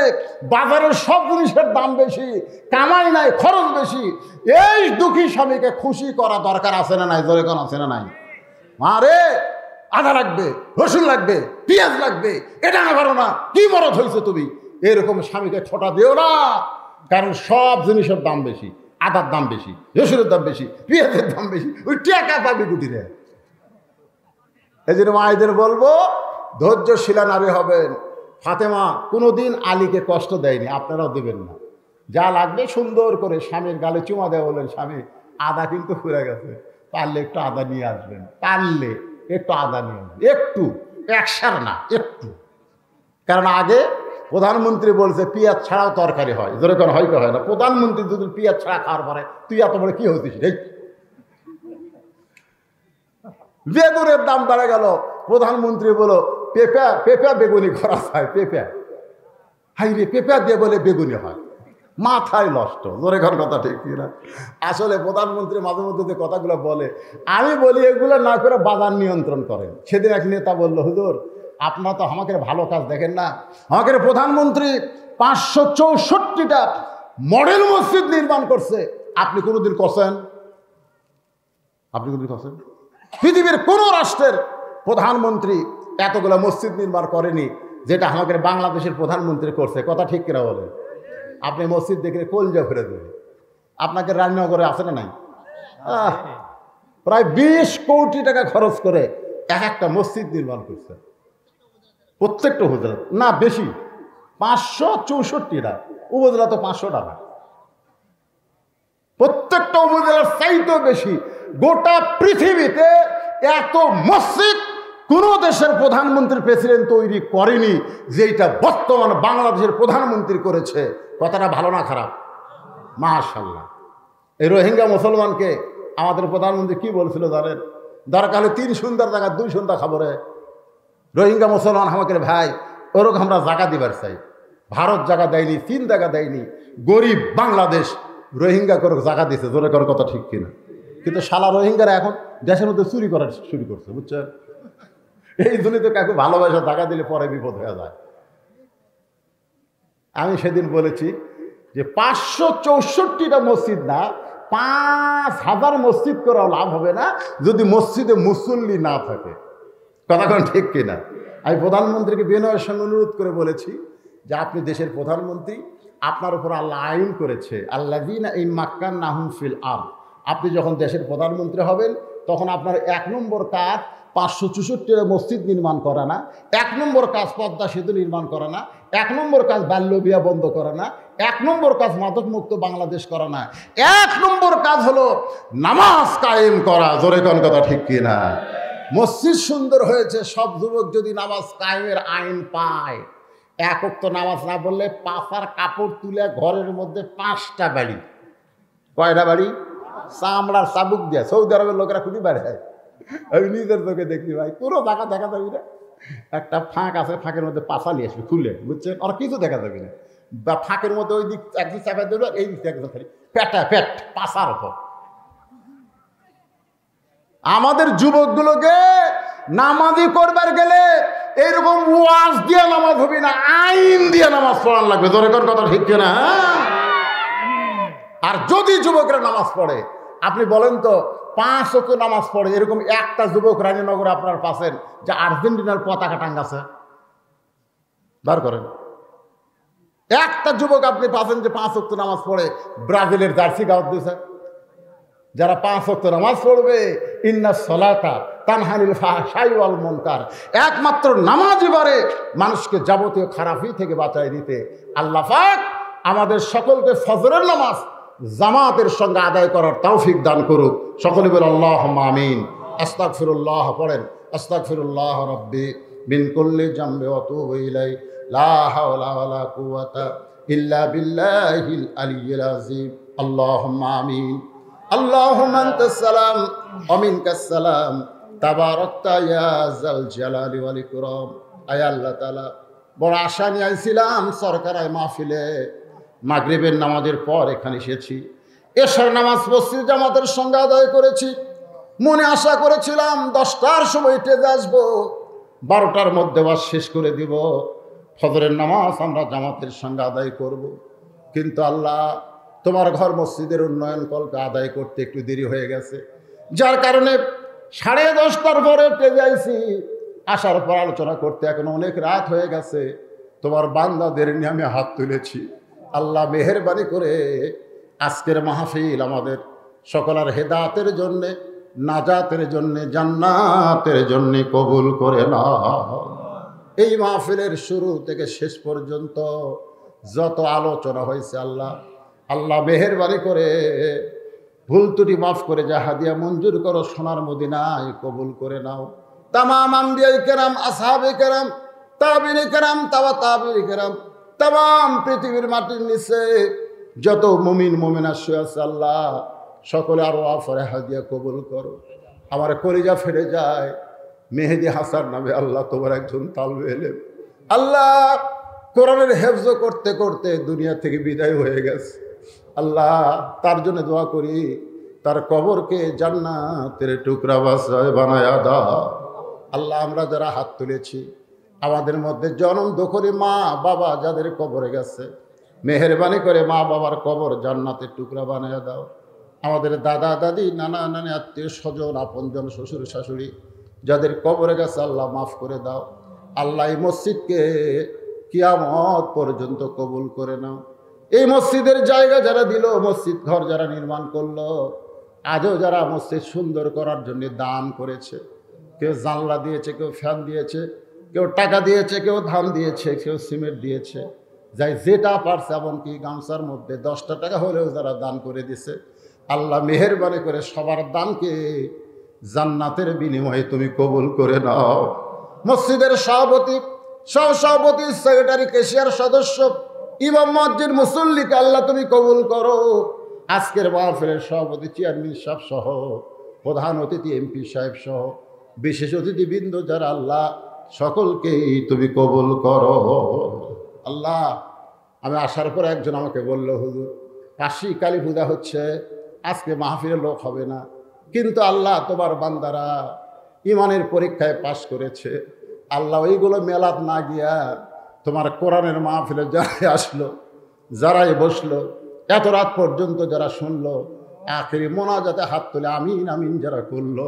বাজারের সব জিনিসের দাম বেশি, কামাই নাই, খরচ বেশি। এই দুঃখী স্বামীকে খুশি করা দরকার আছে না নাই? জোরে কোন আছে না নাই? মারে আদা লাগবে, রসুন লাগবে, পেঁয়াজ লাগবে, এটা না পারো না, কি মরদ হয়েছে তুমি, এরকম স্বামীকে ছোটা দিও না। কারণ সব জিনিসের দাম বেশি, আদার দাম বেশি, রসুনের দাম বেশি, পেঁয়াজের দাম বেশি, ওই টাকা পাবি গুটিরে। এই জন্য মায়েদের বলবো ধৈর্যশীলা নারী হবেন। ফাতেমা কোনোদিন আলীকে কষ্ট দেয়নি, আপনারাও দেবেন না। যা লাগবে সুন্দর করে স্বামীর গালে চুমা দেওয়া বলেন, স্বামী আদা কিন্তু ফুরে গেছে, পারলে একটু আদা নিয়ে আসবেন, পারলে একটু আদা নিয়ে আসবেন, একটু, একসার না, একটু। কারণ আগে প্রধানমন্ত্রী বলছে পেঁয়াজ ছাড়াও তরকারি হয়, যেরকম হয়তো হয় না। প্রধানমন্ত্রী যদি পেঁয়াজ ছাড়া খাওয়ার পরে তুই এত বড় কি হতিস রে? বেগুনের দাম বেড়ে গেল, প্রধানমন্ত্রী বলো পেঁপা বেগুনি করা যায়, পেঁপা হাই রে, পেঁপা দিয়ে বলে বেগুনি হয়, মাথায় নষ্ট। জোরে ঘর কথা ঠিক কিনা? আসলে প্রধানমন্ত্রী মাঝে মধ্যে যে কথাগুলো বলে, আমি বলি এগুলো না করে বাজার নিয়ন্ত্রণ করেন। সেদিন এক নেতা বলল, হুজুর আপনারা তো আমাকে ভালো কাজ দেখেন না, আমাকে প্রধানমন্ত্রী 564টা মডেল মসজিদ নির্মাণ করছে, আপনি কোনোদিন করছেন? আপনি কোনোদিন করছেন? পৃথিবীর কোন রাষ্ট্রের প্রধানমন্ত্রী এতগুলো মসজিদ নির্মাণ করেনি যেটা আমাদের বাংলাদেশের প্রধানমন্ত্রী করছে। কথা ঠিক কিনা বলে? আপনি মসজিদ দেখে কলজা ফেলে দেবে। আপনাকে রাজনগরে আছে না নাই? প্রায় 20 কোটি টাকা খরচ করে একটা মসজিদ নির্মাণ করছে, প্রত্যেকটা উপজেলা না বেশি, 564টা উপজেলা তো 500 টাকা, প্রত্যেকটা উপজেলার চাইতেও বেশি। গোটা পৃথিবীতে এত মসজিদ কোনো দেশের প্রধানমন্ত্রী প্রেসিডেন্ট তৈরি করেনি যেটা বর্তমান বাংলাদেশের প্রধানমন্ত্রী করেছে। কথাটা ভালো না খারাপ? মাশাআল্লাহ। এই রোহিঙ্গা মুসলমানকে আমাদের প্রধানমন্ত্রী কি বলছিল জানেন? দরকার হলে 3 সন্ধ্যার জায়গা 2 সন্ধ্যা খাবো রে। রোহিঙ্গা মুসলমান আমাকে ভাই ওরকম আমরা জায়গা দিবার চাই। ভারত জায়গা দেয়নি, চীন জায়গা দেয়নি, গরিব বাংলাদেশ রোহিঙ্গা করে জায়গা দিচ্ছে। জোরে করার কথা ঠিক কিনা? কিন্তু শালা রোহিঙ্গারা এখন দেশের মধ্যে চুরি করা শুরু করছে, বুঝছেন? এই জন্যই তো কাউকে ভালোবাসা জায়গা দিলে পরে বিপদ হয়ে যায়। আমি সেদিন বলেছি যে 564টা মসজিদ না, 5000 মসজিদ করাও লাভ হবে না যদি মসজিদে মুসল্লি না থাকে। কথা কোন ঠিক কিনা? আমি প্রধানমন্ত্রীকে বিনয়ের সঙ্গে অনুরোধ করে বলেছি যে আপনি দেশের প্রধানমন্ত্রী, আপনার উপর আল্লাহ আইন করেছে আল্লাযীনা ইন মাক্কান্নাহুম ফিল আরদ। আপনি যখন দেশের প্রধানমন্ত্রী হবেন তখন আপনার 1 নম্বর কাজ 564টা মসজিদ নির্মাণ করা না, 1 নম্বর কাজ পদ্মা সেতু নির্মাণ করা না, 1 নম্বর কাজ বাল্য বিবাহ বন্ধ করা না, 1 নম্বর কাজ মাদকমুক্ত বাংলাদেশ করা না, 1 নম্বর কাজ হলো নামাজ কায়েম করা। জোরে কোন কথা ঠিক কিনা? মসজিদ সুন্দর হয়েছে, সব যুবক যদি নামাজ কায়েমের আইন পায়, 1 ওয়াক্ত নামাজ না বললে পাছার কাপড় তুলে ঘরের মধ্যে 5টা বাড়ি। কয়টা বাড়ি? চামড়ার চাবুক দিয়ে। সৌদি আরবের লোকেরা খুবই বেড়ায়, আমি নিজের চোখে দেখি ভাই। কোনো জায়গা দেখা যাবি না, একটা ফাঁক আছে, ফাঁকের মধ্যে পাছা নিয়ে আসবে খুলে, বুঝছেন? আর কিছু দেখা যাবে না, বা ফাঁকের মধ্যে ওই দিক একদিক চাপা দিল, এই দিক একদম খালি পেট পাছার ওপর। আমাদের যুবকগুলোকে নামাজি করবার গেলে এইরকম ওয়াজ দিয়ে নামাজ হবে না, আইন দিয়ে নামাজ পড়ান লাগবে। জোরে কোন কথা ঠিক কিনা? আর যদি যুবকরা নামাজ পড়ে, আপনি বলেন তো 5 ওয়াক্ত নামাজ পড়ে এরকম একটা যুবক রানীনগরে আপনার পাশের যে আর্জেন্টিনার পতাকা টাঙ্গাছে, বার করেন। একটা যুবক আপনি পাচ্ছেন যে 5 ওয়াক্ত নামাজ পড়ে ব্রাজিলের জার্সি গাওয়াত দিয়েছে। যারা 5 ওয়াক্ত নামাজ পড়বে, ইন্নাস সালাতা তানহানিল ফাহশাই ওয়াল মুনকার, একমাত্র নামাজই পারে মানুষকে যাবতীয় খারাপি থেকে বাঁচাই দিতে। আল্লাহ পাক আমাদের সকলকে ফজরের নামাজ জামাতের সঙ্গে আদায় করার তৌফিক দান করুক। সকলে বলে আল্লাহুম্মা আমিন। আস্তাগফিরুল্লাহ পড়েন। আস্তাগফিরুল্লাহ রাব্বি মিন কুল্লি জামবি ওয়া আতুবু ইলাইহি লা হাওলা ওয়ালা কুওয়াতা ইল্লা বিল্লাহিল আলিয়্যিল আযীম। আল্লাহুম্মা আমিন। আল্লাহুম্মা আনতাস সালাম ওয়া মিনকাস সালাম তাবারাকতা ইয়া যাল জালালি ওয়াল ইকরাম। আয় আল্লাহ তাআলা, বড় আশা নিয়ে আইছিলাম সরকারি মাহফিলে, মাগরিবের নামাজের পর এখানে এসেছি, এশার নামাজ মসজিদ জামাতের সঙ্গে আদায় করেছি। মনে আশা করেছিলাম 10টার সময় টেজে আসবো, 12টার মধ্যে ওয়াজ শেষ করে দিব, ফজরের নামাজ আমরা জামাতের সঙ্গে আদায় করব। কিন্তু আল্লাহ, তোমার ঘর মসজিদের উন্নয়ন কল্পে আদায় করতে একটু দেরি হয়ে গেছে, যার কারণে 10:30টার পরে টেজে আইছি। আসার পর আলোচনা করতে এখন অনেক রাত হয়ে গেছে। তোমার বান্দাদের নিয়ে আমি হাত তুলেছি। আল্লাহ মেহেরবানি করে আজকের মাহফিল আমাদের সকলের হেদায়েতের জন্যে, নাজাতের জন্যে, জান্নাতের জন্যে কবুল করে নাও। এই মাহফিলের শুরু থেকে শেষ পর্যন্ত যত আলোচনা হয়েছে আল্লাহ মেহেরবানি করে ভুল ত্রুটি মাফ করে যা হাদিয়া মঞ্জুর করো, সোনার মদিনায় কবুল করে নাও। তামাম আম্বিয়ায়ে কেরাম, আসহাবে কেরাম, তাবিঈনে কেরাম, তাবিঈনে কেরাম, তামাম পৃথিবীর মাটির নিচে যত মুমিন মুমিনা শুয়ে আছে আল্লাহ সকলে আরো আফরে হাদিয়া কবুল করো। আমার কলিজা ফেটে যায়, মেহেদি হাসান নামে আল্লাহ তোমার একজন তালবে এলেম, আল্লাহ কোরআনের হেফজ করতে করতে দুনিয়া থেকে বিদায় হয়ে গেছে। আল্লাহ তার জন্য দোয়া করি, তার কবরকে জান্নাতের টুকরা বানায়া দাও। আল্লাহ আমরা যারা হাত তুলেছি, আমাদের মধ্যে জনম দখরি মা বাবা যাদের কবরে গেছে, মেহেরবানি করে মা বাবার কবর জান্নাতের টুকরা বানায়া দাও। আমাদের দাদা দাদি, নানা নানি, আত্মীয় স্বজন, আপনজন, শ্বশুর শাশুড়ি যাদের কবরে গেছে আল্লাহ মাফ করে দাও। আল্লাহ এই মসজিদকে কিয়ামত পর্যন্ত কবুল করে নাও। এই মসজিদের জায়গা যারা দিল, মসজিদ ঘর যারা নির্মাণ করলো, আজও যারা মসজিদ সুন্দর করার জন্য দান করেছে, কেউ জানলা দিয়েছে, কেউ ফ্যান দিয়েছে, কেউ টাকা দিয়েছে, কেউ ধান দিয়েছে, কেউ সিমেন্ট দিয়েছে, যাই যেটা পারছে, এমনকি গামছার মধ্যে 10টা টাকা হলেও যারা দান করে দিছে, আল্লাহ মেহেরবানি করে সবার দানকে জান্নাতের বিনিময়ে তুমি কবুল করে নাও। মসজিদের সভাপতি, সহসভাপতি, সেক্রেটারি, ক্যাশিয়ার, সদস্য, ইমাম, মসজিদ, মুসল্লিকে আল্লাহ তুমি কবুল করো। আজকের মাহফিলের সভাপতি, চেয়ারম্যান সাহেব সহ, প্রধান অতিথি এমপি সাহেব সহ, বিশেষ অতিথিবৃন্দ যারা, আল্লাহ সকলকেই তুমি কবুল করো। আল্লাহ, আমি আসার পর একজন আমাকে বলল, হুজুর কাশী কালী পূজা হচ্ছে, আজকে মাহফিলের লোক হবে না। কিন্তু আল্লাহ, তোমার বান্দারা ইমানের পরীক্ষায় পাশ করেছে। আল্লাহ, ওইগুলো মেলাত না গিয়া তোমার কোরআনের মাহফিলে যারাই আসলো, যারাই বসলো, এত রাত পর্যন্ত যারা শুনলো, আখেরি মোনাজাতে হাত তুলে আমিন আমিন যারা করলো,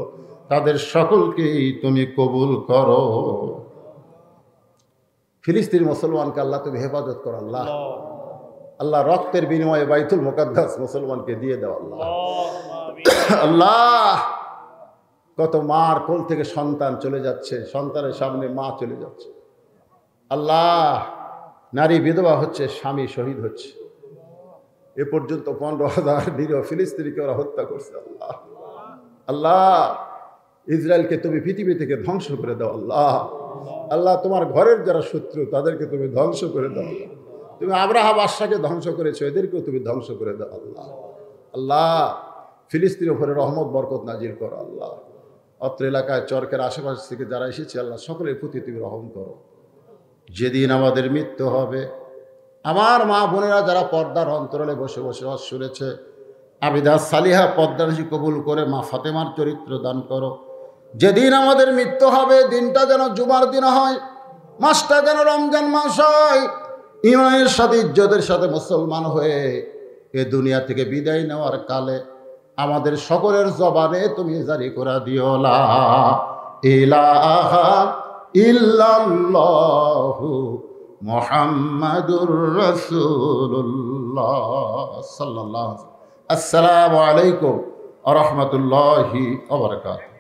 তাদের সকলকেই তুমি কবুল করো। ফিলিস্তিন মুসলমানকে আল্লাহ তুমি হেফাজত করো। আল্লাহ, আল্লাহ রক্তের বিনিময়ে বাইতুল মুকাদ্দাস মুসলমানকে দিয়ে দাও। আল্লাহ, আল্লাহ, কত মার কোল থেকে সন্তান চলে যাচ্ছে, সন্তানের সামনে মা চলে যাচ্ছে। আল্লাহ, নারী বিধবা হচ্ছে, স্বামী শহীদ হচ্ছে। এ পর্যন্ত 15,000 নিরীহ ফিলিস্তিনিকে ওরা হত্যা করছে। আল্লাহ, আল্লাহ, ইসরায়েলকে তুমি পৃথিবী থেকে ধ্বংস করে দাও। আল্লাহ, আল্লাহ, তোমার ঘরের যারা শত্রু তাদেরকে তুমি ধ্বংস করে দাও। তুমি আব্রাহা বাদশাকে ধ্বংস করেছো, এদেরকেও তুমি ধ্বংস করে দাও। আল্লাহ, আল্লাহ, ফিলিস্তিনের উপরে রহমত বরকত নাজিল করো। আল্লাহ, অত্র এলাকায় চরকের আশেপাশ থেকে যারা এসেছে, আল্লাহ সকলের প্রতি তুমি রহম করো। যেদিন আমাদের মৃত্যু হবে, আমার মা বোনেরা যারা পর্দার অন্তরালে বসে বসে ওয়াজ শুনেছে, আবিদা সালিহা পর্দারশি কবুল করে মা ফাতেমার চরিত্র দান করো। যেদিন আমাদের মৃত্যু হবে, দিনটা যেন জুমার দিন হয়, মাসটা যেন রমজান মাস হয়। ইমানের সাথে, ইজ্জতের সাথে মুসলমান হয়ে এ দুনিয়া থেকে বিদায় নেওয়ার কালে আমাদের সকলের জবানে তুমি জারি করে দিও, লা ইলাহা ইল্লাল্লাহু মুহাম্মাদুর রাসূলুল্লাহ সাল্লাল্লাহু আলাইহি ওয়া সাল্লাম। আসসালামু আলাইকুম ওয়া রাহমাতুল্লাহি ওয়া বারাকাতুহু।